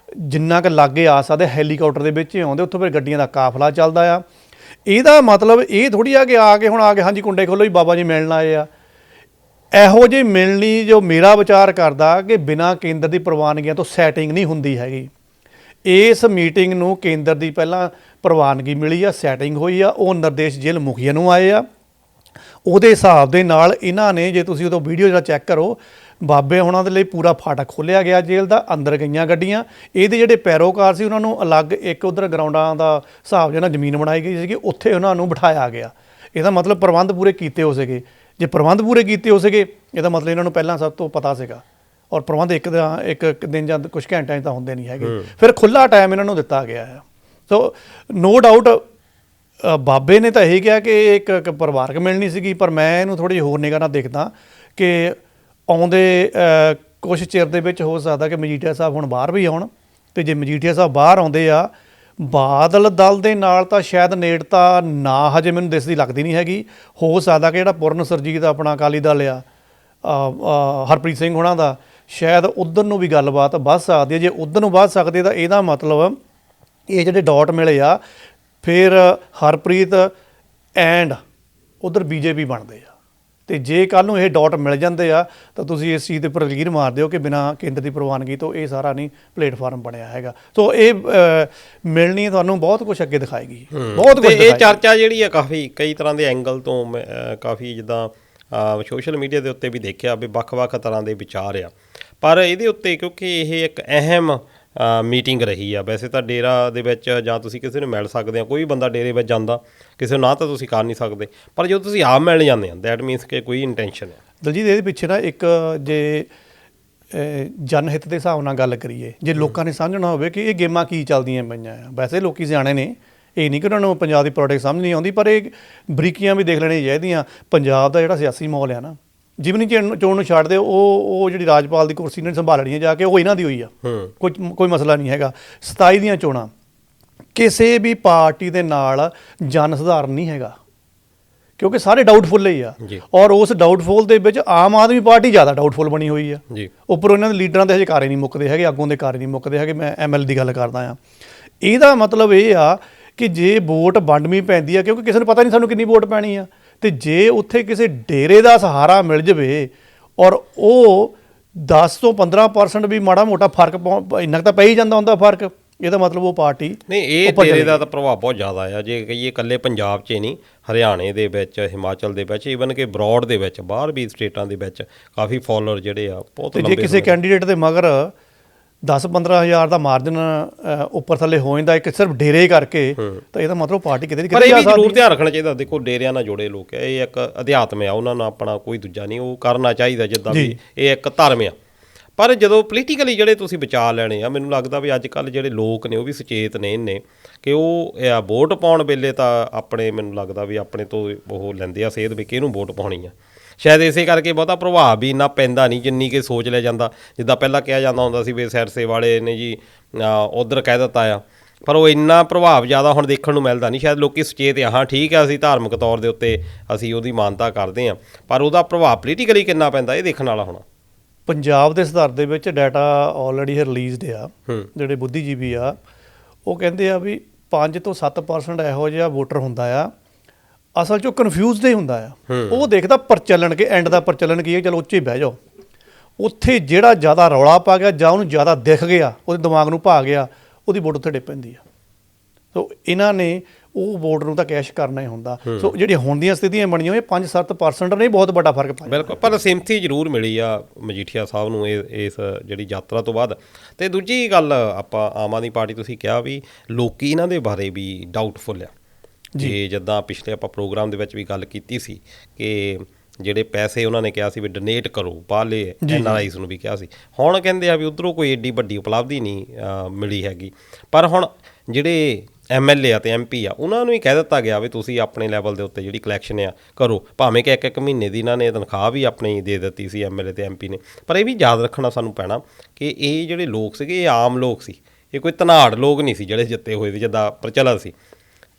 ਜਿੰਨਾ ਕੁ ਲਾਗੇ ਆ ਸਕਦੇ ਹੈਲੀਕਾਪਟਰ ਦੇ ਵਿੱਚ ਹੀ ਆਉਂਦੇ, ਉੱਥੋਂ ਫਿਰ ਗੱਡੀਆਂ ਦਾ ਕਾਫਲਾ ਚੱਲਦਾ ਆ। ਇਹਦਾ ਮਤਲਬ ਇਹ ਥੋੜ੍ਹੀ ਆ ਕਿ ਆ ਕੇ ਹਾਂਜੀ ਕੁੰਡੇ ਖੋਲ੍ਹੋ ਜੀ ਬਾਬਾ ਜੀ ਮਿਲਣ ਆਏ ਆ। ਇਹੋ ਜਿਹੀ ਮਿਲਣੀ ਜੋ ਮੇਰਾ ਵਿਚਾਰ ਕਰਦਾ ਕਿ ਬਿਨਾਂ ਕੇਂਦਰ ਦੀ ਪ੍ਰਵਾਨਗੀਆਂ ਤੋਂ ਸੈਟਿੰਗ ਨਹੀਂ ਹੁੰਦੀ ਹੈਗੀ। ਇਸ ਮੀਟਿੰਗ ਨੂੰ ਕੇਂਦਰ ਦੀ ਪਹਿਲਾਂ ਪ੍ਰਵਾਨਗੀ ਮਿਲੀ ਆ, ਸੈਟਿੰਗ ਹੋਈ ਆ, ਉਹ ਨਿਰਦੇਸ਼ ਜੇਲ੍ਹ ਮੁਖੀਆ ਨੂੰ ਆਏ ਆ। ਉਹਦੇ ਹਿਸਾਬ ਦੇ ਨਾਲ ਇਹਨਾਂ ਨੇ, ਜੇ ਤੁਸੀਂ ਉਦੋਂ ਵੀਡੀਓ ਜਿਹੜਾ ਚੈੱਕ ਕਰੋ, ਬਾਬੇ ਹੁਣਾਂ ਦੇ ਲਈ ਪੂਰਾ ਫਾਟਕ ਖੋਲ੍ਹਿਆ ਗਿਆ ਜੇਲ੍ਹ ਦਾ, ਅੰਦਰ ਗਈਆਂ ਗੱਡੀਆਂ। ਇਹਦੇ ਜਿਹੜੇ ਪੈਰੋਕਾਰ ਸੀ ਉਹਨਾਂ ਨੂੰ ਅਲੱਗ ਇੱਕ ਉੱਧਰ ਗਰਾਊਂਡਾਂ ਦਾ ਹਿਸਾਬ ਜਿਹੜਾ ਜ਼ਮੀਨ ਬਣਾਈ ਗਈ ਸੀਗੀ, ਉੱਥੇ ਉਹਨਾਂ ਨੂੰ ਬਿਠਾਇਆ ਗਿਆ। ਇਹਦਾ ਮਤਲਬ ਪ੍ਰਬੰਧ ਪੂਰੇ ਕੀਤੇ ਹੋ ਸੀਗੇ। ਜੇ ਪ੍ਰਬੰਧ ਪੂਰੇ ਕੀਤੇ ਹੋ ਸੀਗੇ, ਇਹਦਾ ਮਤਲਬ ਇਹਨਾਂ ਨੂੰ ਪਹਿਲਾਂ ਸਭ ਤੋਂ ਪਤਾ ਸੀਗਾ, ਔਰ ਪ੍ਰਬੰਧ ਇੱਕ ਦਿਨ ਜਾਂ ਕੁਝ ਘੰਟਿਆਂ 'ਚ ਤਾਂ ਹੁੰਦੇ ਨਹੀਂ ਹੈਗੇ। ਫਿਰ ਖੁੱਲ੍ਹਾ ਟਾਈਮ ਇਹਨਾਂ ਨੂੰ ਦਿੱਤਾ ਗਿਆ ਹੈ। ਸੋ ਨੋ ਡਾਊਟ ਬਾਬੇ ਨੇ ਤਾਂ ਇਹ ਕਿਹਾ ਕਿ ਇੱਕ ਪਰਿਵਾਰਕ ਮਿਲਣੀ ਸੀਗੀ, ਪਰ ਮੈਂ ਇਹਨੂੰ ਥੋੜ੍ਹੀ ਜਿਹੀ ਹੋਰ ਨਿਗਾਹ ਨਾਲ ਦੇਖਦਾ ਕਿ ਆਉਂਦੇ ਕੁਛ ਚਿਰ ਦੇ ਵਿੱਚ ਹੋ ਸਕਦਾ ਕਿ ਮਜੀਠੀਆ ਸਾਹਿਬ ਹੁਣ ਬਾਹਰ ਵੀ ਆਉਣ, ਅਤੇ ਜੇ ਮਜੀਠੀਆ ਸਾਹਿਬ ਬਾਹਰ ਆਉਂਦੇ ਆ, ਬਾਦਲ ਦਲ ਦੇ ਨਾਲ ਤਾਂ ਸ਼ਾਇਦ ਨੇੜਤਾ ਨਾ ਹਜੇ ਮੈਨੂੰ ਦਿਸਦੀ ਲੱਗਦੀ ਨਹੀਂ ਹੈਗੀ। ਹੋ ਸਕਦਾ ਕਿ ਜਿਹੜਾ ਪੁਰਨ ਸਰਜੀਤ ਆਪਣਾ ਅਕਾਲੀ ਦਲ ਆ, ਹਰਪ੍ਰੀਤ ਸਿੰਘ ਹੋਣਾ ਦਾ, ਸ਼ਾਇਦ ਉੱਧਰ ਨੂੰ ਵੀ ਗੱਲਬਾਤ ਵੱਧ ਸਕਦੀ ਹੈ। ਜੇ ਉੱਧਰ ਨੂੰ ਵੱਧ ਸਕਦੀ ਤਾਂ ਇਹਦਾ ਮਤਲਬ ਇਹ ਜਿਹੜੇ ਡਾਟ ਮਿਲੇ ਆ, ਫਿਰ ਹਰਪ੍ਰੀਤ ਐਂਡ ਉੱਧਰ ਬੀਜੇਪੀ ਬਣਦੇ ਆ। ਅਤੇ ਜੇ ਕੱਲ੍ਹ ਨੂੰ ਇਹ ਡਾਟ ਮਿਲ ਜਾਂਦੇ ਆ ਤਾਂ ਤੁਸੀਂ ਇਸ ਚੀਜ਼ ਦੇ ਉੱਪਰ ਲਕੀਰ ਮਾਰ ਦਿਓ ਕਿ ਬਿਨਾਂ ਕੇਂਦਰ ਦੀ ਪ੍ਰਵਾਨਗੀ ਤੋਂ ਇਹ ਸਾਰਾ ਨਹੀਂ ਪਲੇਟਫਾਰਮ ਬਣਿਆ ਹੈਗਾ। ਸੋ ਇਹ ਮਿਲਣੀ ਤੁਹਾਨੂੰ ਬਹੁਤ ਕੁਛ ਅੱਗੇ ਦਿਖਾਏਗੀ, ਬਹੁਤ ਕੁਛ। ਇਹ ਚਰਚਾ ਜਿਹੜੀ ਆ ਕਾਫੀ ਕਈ ਤਰ੍ਹਾਂ ਦੇ ਐਂਗਲ ਤੋਂ ਕਾਫੀ ਜਿੱਦਾਂ ਸੋਸ਼ਲ ਮੀਡੀਆ ਦੇ ਉੱਤੇ ਵੀ ਦੇਖਿਆ ਵੀ ਵੱਖ-ਵੱਖ ਤਰ੍ਹਾਂ ਦੇ ਵਿਚਾਰ ਆ, ਪਰ ਇਹਦੇ ਉੱਤੇ ਕਿਉਂਕਿ ਇਹ ਇੱਕ ਅਹਿਮ ਮੀਟਿੰਗ ਰਹੀ ਆ। ਵੈਸੇ ਤਾਂ ਡੇਰਾ ਦੇ ਵਿੱਚ ਜਾਂ ਤੁਸੀਂ ਕਿਸੇ ਨੂੰ ਮਿਲ ਸਕਦੇ ਆ, ਕੋਈ ਵੀ ਬੰਦਾ ਡੇਰੇ ਵਿੱਚ ਜਾਂਦਾ ਕਿਸੇ ਨੂੰ ਨਾ ਤਾਂ ਤੁਸੀਂ ਕਰ ਨਹੀਂ ਸਕਦੇ, ਪਰ ਜਦੋਂ ਤੁਸੀਂ ਆਪ ਮਿਲਣ ਜਾਂਦੇ ਆ ਦੈਟ ਮੀਨਸ ਕਿ ਕੋਈ ਇੰਟੈਂਸ਼ਨ ਹੈ। ਦਲਜੀਤ, ਇਹਦੇ ਪਿੱਛੇ ਨਾ ਇੱਕ ਜੇ ਜਨਹਿਤ ਦੇ ਹਿਸਾਬ ਨਾਲ ਗੱਲ ਕਰੀਏ, ਜੇ ਲੋਕਾਂ ਨੇ ਸਮਝਣਾ ਹੋਵੇ ਕਿ ਇਹ ਗੇਮਾਂ ਕੀ ਚੱਲਦੀਆਂ ਪਈਆਂ ਆ। ਵੈਸੇ ਲੋਕੀ ਸਿਆਣੇ ਨੇ, ਇਹ ਨਹੀਂ ਕਿ ਉਹਨਾਂ ਨੂੰ ਪੰਜਾਬ ਦੀ ਪੋਲੀਟਿਕਸ ਸਮਝ ਨਹੀਂ ਆਉਂਦੀ, ਪਰ ਇਹ ਬਰੀਕੀਆਂ ਵੀ ਦੇਖ ਲੈਣੀਆਂ ਚਾਹੀਦੀਆਂ। ਪੰਜਾਬ ਦਾ ਜਿਹੜਾ ਸਿਆਸੀ ਮਾਹੌਲ ਆ ਨਾ, ਜਿਵਨੀ ਚੋਣ ਨੂੰ ਛੱਡ ਦਿਓ, ਉਹ ਜਿਹੜੀ ਰਾਜਪਾਲ ਦੀ ਕੁਰਸੀ ਨੇ ਸੰਭਾਲਣੀ ਜਾ ਕੇ, ਉਹ ਇਹਨਾਂ ਦੀ ਹੋਈ ਆ, ਕੋਈ ਮਸਲਾ ਨਹੀਂ ਹੈਗਾ। 27 ਦੀਆਂ ਚੋਣਾਂ ਕਿਸੇ ਵੀ ਪਾਰਟੀ ਦੇ ਨਾਲ ਜਨ ਸੁਧਾਰਨ ਨਹੀਂ ਹੈਗਾ, ਕਿਉਂਕਿ ਸਾਰੇ ਡਾਊਟਫੁੱਲ ਹੀ ਆ ਔਰ ਉਸ ਡਾਊਟਫੁੱਲ ਦੇ ਵਿੱਚ ਆਮ ਆਦਮੀ ਪਾਰਟੀ ਜ਼ਿਆਦਾ ਡਾਊਟਫੁੱਲ ਬਣੀ ਹੋਈ ਆ ਉੱਪਰੋਂ ਇਹਨਾਂ ਦੇ ਲੀਡਰਾਂ ਦੇ ਹਜੇ ਕਾਰੇ ਨਹੀਂ ਮੁੱਕਦੇ ਹੈਗੇ, ਅੱਗੋਂ ਦੇ ਕਾਰੇ ਨਹੀਂ ਮੁੱਕਦੇ ਹੈਗੇ। ਮੈਂ ML ਦੀ ਗੱਲ ਕਰਦਾ ਆ। ਇਹਦਾ ਮਤਲਬ ਇਹ ਆ ਕਿ ਜੇ ਵੋਟ ਵੰਡਵੀਂ ਪੈਂਦੀ ਆ, ਕਿਉਂਕਿ ਕਿਸੇ ਨੂੰ ਪਤਾ ਨਹੀਂ ਸਾਨੂੰ ਕਿੰਨੀ ਵੋਟ ਪੈਣੀ ਆ, ਤੇ ਜੇ ਉੱਥੇ ਕਿਸੇ ਡੇਰੇ ਦਾ ਸਹਾਰਾ ਮਿਲ ਜਾਵੇ ਔਰ ਉਹ 10 ਤੋਂ 15% ਵੀ ਮਾੜਾ ਮੋਟਾ ਫਰਕ ਇੰਨਾ ਤਾਂ ਪੈ ਹੀ ਜਾਂਦਾ ਹੁੰਦਾ ਫਰਕ, ਇਹਦਾ ਮਤਲਬ ਉਹ ਪਾਰਟੀ ਨਹੀਂ। ਇਹ ਡੇਰੇ ਦਾ ਤਾਂ ਪ੍ਰਭਾਵ ਬਹੁਤ ਜ਼ਿਆਦਾ ਆ, ਜੇ ਕਹੀਏ ਇਕੱਲੇ ਪੰਜਾਬ 'ਚ ਹੀ ਨਹੀਂ, ਹਰਿਆਣੇ ਦੇ ਵਿੱਚ, ਹਿਮਾਚਲ ਦੇ ਵਿੱਚ, ਈਵਨ ਕਿ ਬਰੋਡ ਦੇ ਵਿੱਚ, ਬਾਹਰ ਵੀ ਸਟੇਟਾਂ ਦੇ ਵਿੱਚ ਕਾਫੀ ਫੋਲੋਅਰ ਜਿਹੜੇ ਆ ਬਹੁਤ ਲੰਬੇ। ਜੇ ਕਿਸੇ ਕੈਂਡੀਡੇਟ ਦੇ ਮਗਰ 10-15 ਹਜ਼ਾਰ ਦਾ ਮਾਰਜਨ ਉੱਪਰ ਥੱਲੇ ਹੋ ਜਾਂਦਾ ਇੱਕ ਸਿਰਫ ਡੇਰੇ ਕਰਕੇ, ਤਾਂ ਇਹਦਾ ਮਤਲਬ ਪਾਰਟੀ ਕਿਤੇ ਨਹੀਂ। ਪਰ ਇਹ ਵੀ ਜ਼ਰੂਰ ਧਿਆਨ ਰੱਖਣਾ ਚਾਹੀਦਾ, ਦੇਖੋ ਡੇਰਿਆਂ ਨਾਲ ਜੁੜੇ ਲੋਕ ਆ, ਇਹ ਇੱਕ ਅਧਿਆਤਮ ਆ, ਉਹਨਾਂ ਨਾਲ ਆਪਣਾ ਕੋਈ ਦੂਜਾ ਨਹੀਂ, ਉਹ ਕਰਨਾ ਚਾਹੀਦਾ ਜਿੱਦਾਂ ਵੀ ਇਹ ਇੱਕ ਧਰਮ ਆ। ਪਰ ਜਦੋਂ ਪੋਲੀਟੀਕਲੀ ਜਿਹੜੇ ਤੁਸੀਂ ਬਚਾ ਲੈਣੇ ਆ, ਮੈਨੂੰ ਲੱਗਦਾ ਵੀ ਅੱਜ ਕੱਲ੍ਹ ਜਿਹੜੇ ਲੋਕ ਨੇ ਉਹ ਵੀ ਸੁਚੇਤ ਨੇ ਇੰਨੇ ਕਿ ਉਹ ਵੋਟ ਪਾਉਣ ਵੇਲੇ ਤਾਂ ਆਪਣੇ, ਮੈਨੂੰ ਲੱਗਦਾ ਵੀ ਆਪਣੇ ਤੋਂ ਉਹ ਲੈਂਦੇ ਆ ਸੇਧ ਵੀ ਕਿਹਨੂੰ ਵੋਟ ਪਾਉਣੀ ਆ। ਸ਼ਾਇਦ ਇਸੇ ਕਰਕੇ ਬਹੁਤਾ ਪ੍ਰਭਾਵ ਵੀ ਇੰਨਾ ਪੈਂਦਾ ਨਹੀਂ ਜਿੰਨੀ ਕਿ ਸੋਚ ਲਿਆ ਜਾਂਦਾ। ਜਿੱਦਾਂ ਪਹਿਲਾਂ ਕਿਹਾ ਜਾਂਦਾ ਹੁੰਦਾ ਸੀ ਵੀ ਸਿਰਸੇ ਵਾਲੇ ਨੇ ਜੀ ਉੱਧਰ ਕਹਿ ਦਿੱਤਾ ਆ, ਪਰ ਉਹ ਇੰਨਾ ਪ੍ਰਭਾਵ ਜ਼ਿਆਦਾ ਹੁਣ ਦੇਖਣ ਨੂੰ ਮਿਲਦਾ ਨਹੀਂ। ਸ਼ਾਇਦ ਲੋਕ ਸੁਚੇਤ ਆ, ਹਾਂ ਠੀਕ ਆ, ਅਸੀਂ ਧਾਰਮਿਕ ਤੌਰ ਦੇ ਉੱਤੇ ਅਸੀਂ ਉਹਦੀ ਮਾਨਤਾ ਕਰਦੇ ਹਾਂ, ਪਰ ਉਹਦਾ ਪ੍ਰਭਾਵ ਪੋਲੀਟੀਕਲੀ ਕਿੰਨਾ ਪੈਂਦਾ ਇਹ ਦੇਖਣ ਵਾਲਾ ਹੋਣਾ। ਪੰਜਾਬ ਦੇ ਸੁਧਾਰ ਦੇ ਵਿੱਚ ਡਾਟਾ ਆਲਰੇਡੀ ਰਿਲੀਜ਼ਡ ਆ, ਜਿਹੜੇ ਬੁੱਧੀਜੀਵੀ ਆ ਉਹ ਕਹਿੰਦੇ ਆ ਵੀ 5 ਤੋਂ 7% ਇਹੋ ਜਿਹਾ ਵੋਟਰ ਹੁੰਦਾ ਆ ਅਸਲ 'ਚ ਉਹ ਕਨਫਿਊਜ਼ਡ ਹੀ ਹੁੰਦਾ ਆ। ਉਹ ਦੇਖਦਾ ਪ੍ਰਚਲਨ ਕਿ ਐਂਡ ਦਾ ਪ੍ਰਚਲਨ ਕੀ ਹੈ, ਚਲੋ ਉੱਚੇ ਬਹਿ ਜਾਓ। ਉੱਥੇ ਜਿਹੜਾ ਜ਼ਿਆਦਾ ਰੌਲਾ ਪਾ ਗਿਆ ਜਾਂ ਉਹਨੂੰ ਜ਼ਿਆਦਾ ਦਿਖ ਗਿਆ, ਉਹਦੇ ਦਿਮਾਗ ਨੂੰ ਭਾ ਗਿਆ, ਉਹਦੀ ਵੋਟ ਉੱਥੇ ਡਿੱਗ ਪੈਂਦੀ ਆ। ਸੋ ਇਹਨਾਂ ਨੇ ਉਹ ਵੋਟ ਨੂੰ ਤਾਂ ਕੈਸ਼ ਕਰਨਾ ਹੀ ਹੁੰਦਾ। ਸੋ ਜਿਹੜੀਆਂ ਹੁਣ ਦੀਆਂ ਸਥਿਤੀਆਂ ਬਣੀਆਂ ਹੋਈਆਂ 5-7% ਨਹੀਂ ਬਹੁਤ ਵੱਡਾ ਫਰਕ ਪਾਇਆ। ਬਿਲਕੁਲ, ਪਰ ਸਿੰਪਥੀ ਜ਼ਰੂਰ ਮਿਲੀ ਆ ਮਜੀਠੀਆ ਸਾਹਿਬ ਨੂੰ ਇਸ ਜਿਹੜੀ ਯਾਤਰਾ ਤੋਂ ਬਾਅਦ। ਅਤੇ ਦੂਜੀ ਗੱਲ, ਆਪਾਂ ਆਮ ਆਦਮੀ ਪਾਰਟੀ ਤੁਸੀਂ ਕਿਹਾ ਵੀ ਲੋਕੀ ਇਹਨਾਂ ਦੇ ਬਾਰੇ ਵੀ ਡਾਊਟਫੁੱਲ ਆ ਜੀ। ਜਿੱਦਾਂ ਪਿਛਲੇ ਆਪਾਂ ਪ੍ਰੋਗਰਾਮ ਦੇ ਵਿੱਚ ਵੀ ਗੱਲ ਕੀਤੀ ਸੀ ਕਿ ਜਿਹੜੇ ਪੈਸੇ ਉਹਨਾਂ ਨੇ ਕਿਹਾ ਸੀ ਵੀ ਡੋਨੇਟ ਕਰੋ, ਬਾਹਰਲੇ NRIs ਨੂੰ ਵੀ ਕਿਹਾ ਸੀ। ਹੁਣ ਕਹਿੰਦੇ ਆ ਵੀ ਉੱਧਰੋਂ ਕੋਈ ਐਡੀ ਵੱਡੀ ਉਪਲਬਧੀ ਨਹੀਂ ਮਿਲੀ ਹੈਗੀ, ਪਰ ਹੁਣ ਜਿਹੜੇ MLA ਆ ਅਤੇ MP ਆ ਉਹਨਾਂ ਨੂੰ ਹੀ ਕਹਿ ਦਿੱਤਾ ਗਿਆ ਵੀ ਤੁਸੀਂ ਆਪਣੇ ਲੈਵਲ ਦੇ ਉੱਤੇ ਜਿਹੜੀ ਕਲੈਕਸ਼ਨ ਆ ਕਰੋ, ਭਾਵੇਂ ਕਿ ਇੱਕ ਮਹੀਨੇ ਦੀ ਇਹਨਾਂ ਨੇ ਤਨਖਾਹ ਵੀ ਆਪਣੀ ਦੇ ਦਿੱਤੀ ਸੀ MLA ਅਤੇ MP ਨੇ। ਪਰ ਇਹ ਵੀ ਯਾਦ ਰੱਖਣਾ ਸਾਨੂੰ ਪੈਣਾ ਕਿ ਇਹ ਜਿਹੜੇ ਲੋਕ ਸੀਗੇ ਇਹ ਆਮ ਲੋਕ ਸੀ, ਇਹ ਕੋਈ ਧਨਾੜ ਲੋਕ ਨਹੀਂ ਸੀ ਜਿਹੜੇ ਜਿੱਤੇ ਹੋਏ ਸੀ ਜਿੱਦਾਂ ਪ੍ਰਚਲਨ ਸੀ।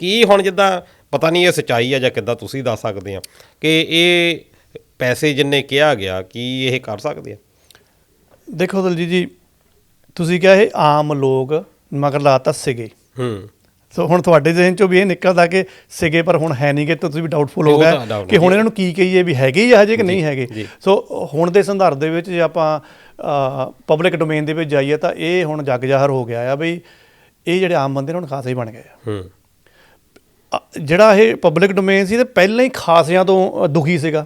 ਕੀ ਹੁਣ ਜਿੱਦਾਂ ਪਤਾ ਨਹੀਂ ਇਹ ਸੱਚਾਈ ਆ ਜਾਂ ਕਿੱਦਾਂ, ਤੁਸੀਂ ਦੱਸ ਸਕਦੇ ਆ ਕਿ ਇਹ ਪੈਸੇ ਜਿੰਨੇ ਕਿਹਾ ਗਿਆ ਕੀ ਇਹ ਕਰ ਸਕਦੇ ਆ? ਦੇਖੋ ਦਲਜੀਤ ਜੀ, ਤੁਸੀਂ ਕਿਹਾ ਇਹ ਆਮ ਲੋਕ ਮਗਰ ਲਾਤਾ ਸੀਗੇ, ਸੋ ਹੁਣ ਤੁਹਾਡੇ ਜ਼ਿਹਨ 'ਚੋਂ ਵੀ ਇਹ ਨਿਕਲਦਾ ਕਿ ਸੀਗੇ ਪਰ ਹੁਣ ਹੈ ਨਹੀਂ ਗੇ, ਤੁਸੀਂ ਵੀ ਡਾਊਟਫੁਲ ਹੋ ਗਏ ਕਿ ਹੁਣ ਇਹਨਾਂ ਨੂੰ ਕੀ ਕਹੀਏ ਵੀ ਹੈਗੇ ਜਾਂ ਹਜੇ ਕਿ ਨਹੀਂ ਹੈਗੇ। ਸੋ ਹੁਣ ਦੇ ਸੰਦਰਭ ਦੇ ਵਿੱਚ ਜੇ ਆਪਾਂ ਪਬਲਿਕ ਡੋਮੇਨ ਦੇ ਵਿੱਚ ਜਾਈਏ ਤਾਂ ਇਹ ਹੁਣ ਜੱਗ ਜ਼ਾਹਰ ਹੋ ਗਿਆ ਆ ਬਈ ਇਹ ਜਿਹੜੇ ਆਮ ਬੰਦੇ ਨੇ ਹੁਣ ਖਾਸੇ ਹੀ ਬਣ ਗਏ ਆ। ਜਿਹੜਾ ਇਹ ਪਬਲਿਕ ਡੋਮੇਨ ਸੀ ਤੇ ਪਹਿਲਾਂ ਹੀ ਖਾਸਿਆਂ ਤੋਂ ਦੁਖੀ ਸੀਗਾ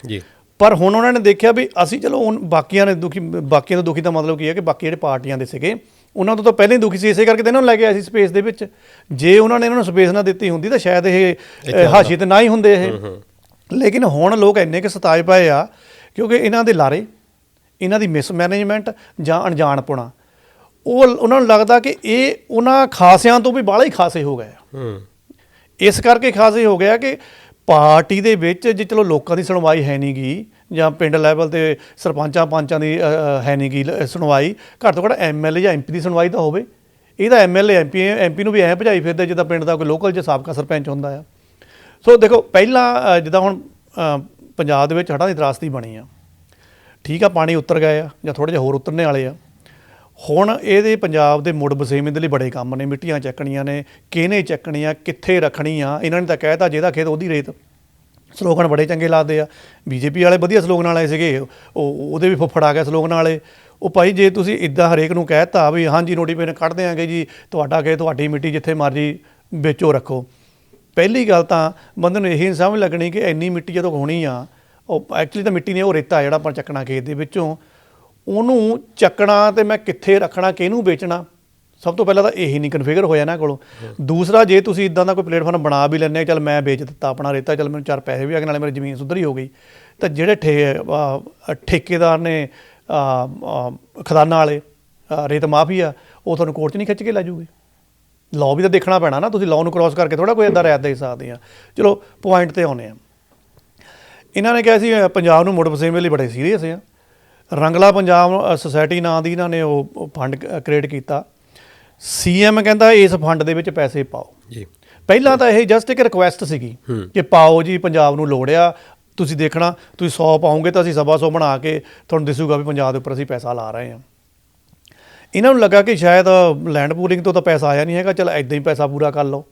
ਜੀ, ਪਰ ਹੁਣ ਉਹਨਾਂ ਨੇ ਦੇਖਿਆ ਵੀ ਅਸੀਂ ਚਲੋ ਹੁਣ ਬਾਕੀਆਂ ਤੋਂ ਦੁਖੀ ਦਾ ਮਤਲਬ ਕੀ ਹੈ ਕਿ ਬਾਕੀ ਜਿਹੜੇ ਪਾਰਟੀਆਂ ਦੇ ਸੀਗੇ ਉਹਨਾਂ ਤੋਂ ਤਾਂ ਪਹਿਲਾਂ ਹੀ ਦੁਖੀ ਸੀ, ਇਸੇ ਕਰਕੇ ਤਾਂ ਇਹਨਾਂ ਨੂੰ ਲੈ ਕੇ ਆਏ ਸੀ ਸਪੇਸ ਦੇ ਵਿੱਚ। ਜੇ ਉਹਨਾਂ ਨੇ ਇਹਨਾਂ ਨੂੰ ਸਪੇਸ ਨਾ ਦਿੱਤੀ ਹੁੰਦੀ ਤਾਂ ਸ਼ਾਇਦ ਇਹ ਹਾਸ਼ੀਏ ਤੇ ਨਾ ਹੀ ਹੁੰਦੇ ਇਹ। ਲੇਕਿਨ ਹੁਣ ਲੋਕ ਇੰਨੇ ਕੁ ਸਤਾਏ ਪਏ ਆ ਕਿਉਂਕਿ ਇਹਨਾਂ ਦੇ ਲਾਰੇ, ਇਹਨਾਂ ਦੀ ਮਿਸਮੈਨੇਜਮੈਂਟ ਜਾਂ ਅਣਜਾਣਪੁਣਾ, ਉਹ ਉਹਨਾਂ ਨੂੰ ਲੱਗਦਾ ਕਿ ਇਹ ਉਹਨਾਂ ਖਾਸਿਆਂ ਤੋਂ ਵੀ ਬਾਹਲਾ ਹੀ ਖਾਸੇ ਹੋ ਗਏ ਆ। ਇਸ ਕਰਕੇ ਖਾਸੇ ਹੋ ਗਿਆ ਕਿ ਪਾਰਟੀ ਦੇ ਵਿੱਚ ਜੇ ਚਲੋ ਲੋਕਾਂ ਦੀ ਸੁਣਵਾਈ ਹੈ ਨਹੀਂ ਗੀ ਜਾਂ ਪਿੰਡ ਲੈਵਲ 'ਤੇ ਸਰਪੰਚਾਂ ਪੰਚਾਂ ਦੀ ਹੈ ਨਹੀਂ ਗੀ ਸੁਣਵਾਈ, ਘੱਟ ਤੋਂ ਘੱਟ MLA ਜਾਂ MP ਦੀ ਸੁਣਵਾਈ ਤਾਂ ਹੋਵੇ। ਇਹਦਾ MLA MP ਨੂੰ ਵੀ ਐਂ ਭਜਾਈ ਫਿਰਦੇ ਜਿੱਦਾਂ ਪਿੰਡ ਦਾ ਕੋਈ ਲੋਕਲ ਜਾਂ ਸਾਬਕਾ ਸਰਪੰਚ ਹੁੰਦਾ ਆ। ਸੋ ਦੇਖੋ ਪਹਿਲਾਂ ਜਿੱਦਾਂ ਹੁਣ ਪੰਜਾਬ ਦੇ ਵਿੱਚ ਹੜ੍ਹਾਂ ਦੀ ਤਰਾਸਦੀ ਬਣੀ ਆ, ਠੀਕ ਆ, ਪਾਣੀ ਉਤਰ ਗਏ ਆ ਜਾਂ ਥੋੜ੍ਹੇ ਜਿਹੇ ਹੋਰ ਉਤਰਨੇ ਵਾਲੇ ਆ। ਹੁਣ ਇਹਦੇ ਪੰਜਾਬ ਦੇ ਮੁੜ ਵਸੇਵੇਂ ਦੇ ਲਈ ਬੜੇ ਕੰਮ ਨੇ, ਮਿੱਟੀਆਂ ਚੱਕਣੀਆਂ ਨੇ, ਕਿਹਨੇ ਚੱਕਣੀਆਂ, ਕਿੱਥੇ ਰੱਖਣੀਆਂ। ਇਹਨਾਂ ਨੇ ਤਾਂ ਕਹਿ ਤਾ ਜਿਹਦਾ ਖੇਤ ਉਹਦੀ ਰੇਤ, ਸਲੋਗਨ ਬੜੇ ਚੰਗੇ ਲੱਗਦੇ ਆ। BJP ਵਾਲੇ ਵਧੀਆ ਸਲੋਗਨ ਵਾਲੇ ਸੀਗੇ, ਉਹਦੇ ਵੀ ਫੁੱਫੜ ਆ ਗਿਆ ਸਲੋਗਨ ਵਾਲੇ। ਉਹ ਭਾਈ ਜੇ ਤੁਸੀਂ ਇੱਦਾਂ ਹਰੇਕ ਨੂੰ ਕਹਿ ਤਾ ਵੀ ਹਾਂਜੀ ਨੋਟੀਫਿਕੇਸ਼ਨ ਕੱਢ ਦਿਆਂਗੇ ਜੀ, ਤੁਹਾਡਾ ਖੇਤ ਤੁਹਾਡੀ ਮਿੱਟੀ ਜਿੱਥੇ ਮਰਜ਼ੀ ਵੇਚੋ ਰੱਖੋ। ਪਹਿਲੀ ਗੱਲ ਤਾਂ ਬੰਦੇ ਨੂੰ ਇਹੀ ਸਮਝ ਲੱਗਣੀ ਕਿ ਇੰਨੀ ਮਿੱਟੀ ਜਦੋਂ ਹੋਣੀ ਆ, ਉਹ ਐਕਚੁਅਲੀ ਤਾਂ ਮਿੱਟੀ ਨੇ ਉਹ ਰੇਤਾ ਜਿਹੜਾ ਆਪਾਂ ਚੱਕਣਾ ਖੇਤ ਦੇ ਵਿੱਚੋਂ, ਉਹਨੂੰ ਚੱਕਣਾ ਅਤੇ ਮੈਂ ਕਿੱਥੇ ਰੱਖਣਾ, ਕਿਹਨੂੰ ਵੇਚਣਾ, ਸਭ ਤੋਂ ਪਹਿਲਾਂ ਤਾਂ ਇਹੀ ਨਹੀਂ ਕਨਫਿਗਰ ਹੋਇਆ ਇਹਨਾਂ ਕੋਲੋਂ। ਦੂਸਰਾ, ਜੇ ਤੁਸੀਂ ਇੱਦਾਂ ਦਾ ਕੋਈ ਪਲੇਟਫਾਰਮ ਬਣਾ ਵੀ ਲੈਂਦੇ, ਚੱਲ ਮੈਂ ਵੇਚ ਦਿੱਤਾ ਆਪਣਾ ਰੇਤਾ, ਚੱਲ ਮੈਨੂੰ 4 ਪੈਸੇ ਵੀ ਆ ਗਏ, ਨਾਲੇ ਮੇਰੀ ਜ਼ਮੀਨ ਸੁਧਰੀ ਹੋ ਗਈ, ਤਾਂ ਜਿਹੜੇ ਠੇਕੇਦਾਰ ਨੇ ਖਦਾਨਾਂ ਵਾਲੇ ਰੇਤ ਮਾਫੀਆ, ਉਹ ਤੁਹਾਨੂੰ ਕੋਰਟ 'ਚ ਨਹੀਂ ਖਿੱਚ ਕੇ ਲੈ ਜੂਗੇ। ਲਾਅ ਵੀ ਤਾਂ ਦੇਖਣਾ ਪੈਣਾ ਨਾ, ਤੁਸੀਂ ਲਾਅ ਨੂੰ ਕ੍ਰੋਸ ਕਰਕੇ ਥੋੜ੍ਹਾ ਕੋਈ ਇੱਦਾਂ ਰਿਆਇਤ ਦੇ ਸਕਦੇ ਆ। ਚਲੋ ਪੁਆਇੰਟ 'ਤੇ ਆਉਂਦੇ ਆ। ਇਹਨਾਂ ਨੇ ਕਿਹਾ ਸੀ ਪੰਜਾਬ ਨੂੰ ਮੁੜ ਵਸੇਵੇਂ ਲਈ ਬੜੇ ਸੀਰੀਅਸ ਆ। ਰੰਗਲਾ ਪੰਜਾਬ ਸੁਸਾਇਟੀ ਨਾਂ ਦੀ ਇਹਨਾਂ ਨੇ ਉਹ ਫੰਡ ਕ੍ਰੀਏਟ ਕੀਤਾ। CM ਕਹਿੰਦਾ ਇਸ ਫੰਡ ਦੇ ਵਿੱਚ ਪੈਸੇ ਪਾਓ ਜੀ। ਪਹਿਲਾਂ ਤਾਂ ਇਹ ਜਸਟ ਇੱਕ ਰਿਕੁਐਸਟ ਸੀਗੀ ਕਿ ਪਾਓ ਜੀ, ਪੰਜਾਬ ਨੂੰ ਲੋੜ ਆ, ਤੁਸੀਂ ਦੇਖਣਾ, ਤੁਸੀਂ 100 ਪਾਓਗੇ ਤਾਂ ਅਸੀਂ 125 ਬਣਾ ਕੇ ਤੁਹਾਨੂੰ ਦਿਸੂਗਾ ਵੀ ਪੰਜਾਬ ਦੇ ਉੱਪਰ ਅਸੀਂ ਪੈਸਾ ਲਾ ਰਹੇ ਹਾਂ। ਇਹਨਾਂ ਨੂੰ ਲੱਗਾ ਕਿ ਸ਼ਾਇਦ ਲੈਂਡ ਪੂਲਿੰਗ ਤੋਂ ਤਾਂ ਪੈਸਾ ਆਇਆ ਨਹੀਂ ਹੈਗਾ, ਚਲ ਇੱਦਾਂ ਹੀ ਪੈਸਾ ਪੂਰਾ ਕਰ ਲਓ।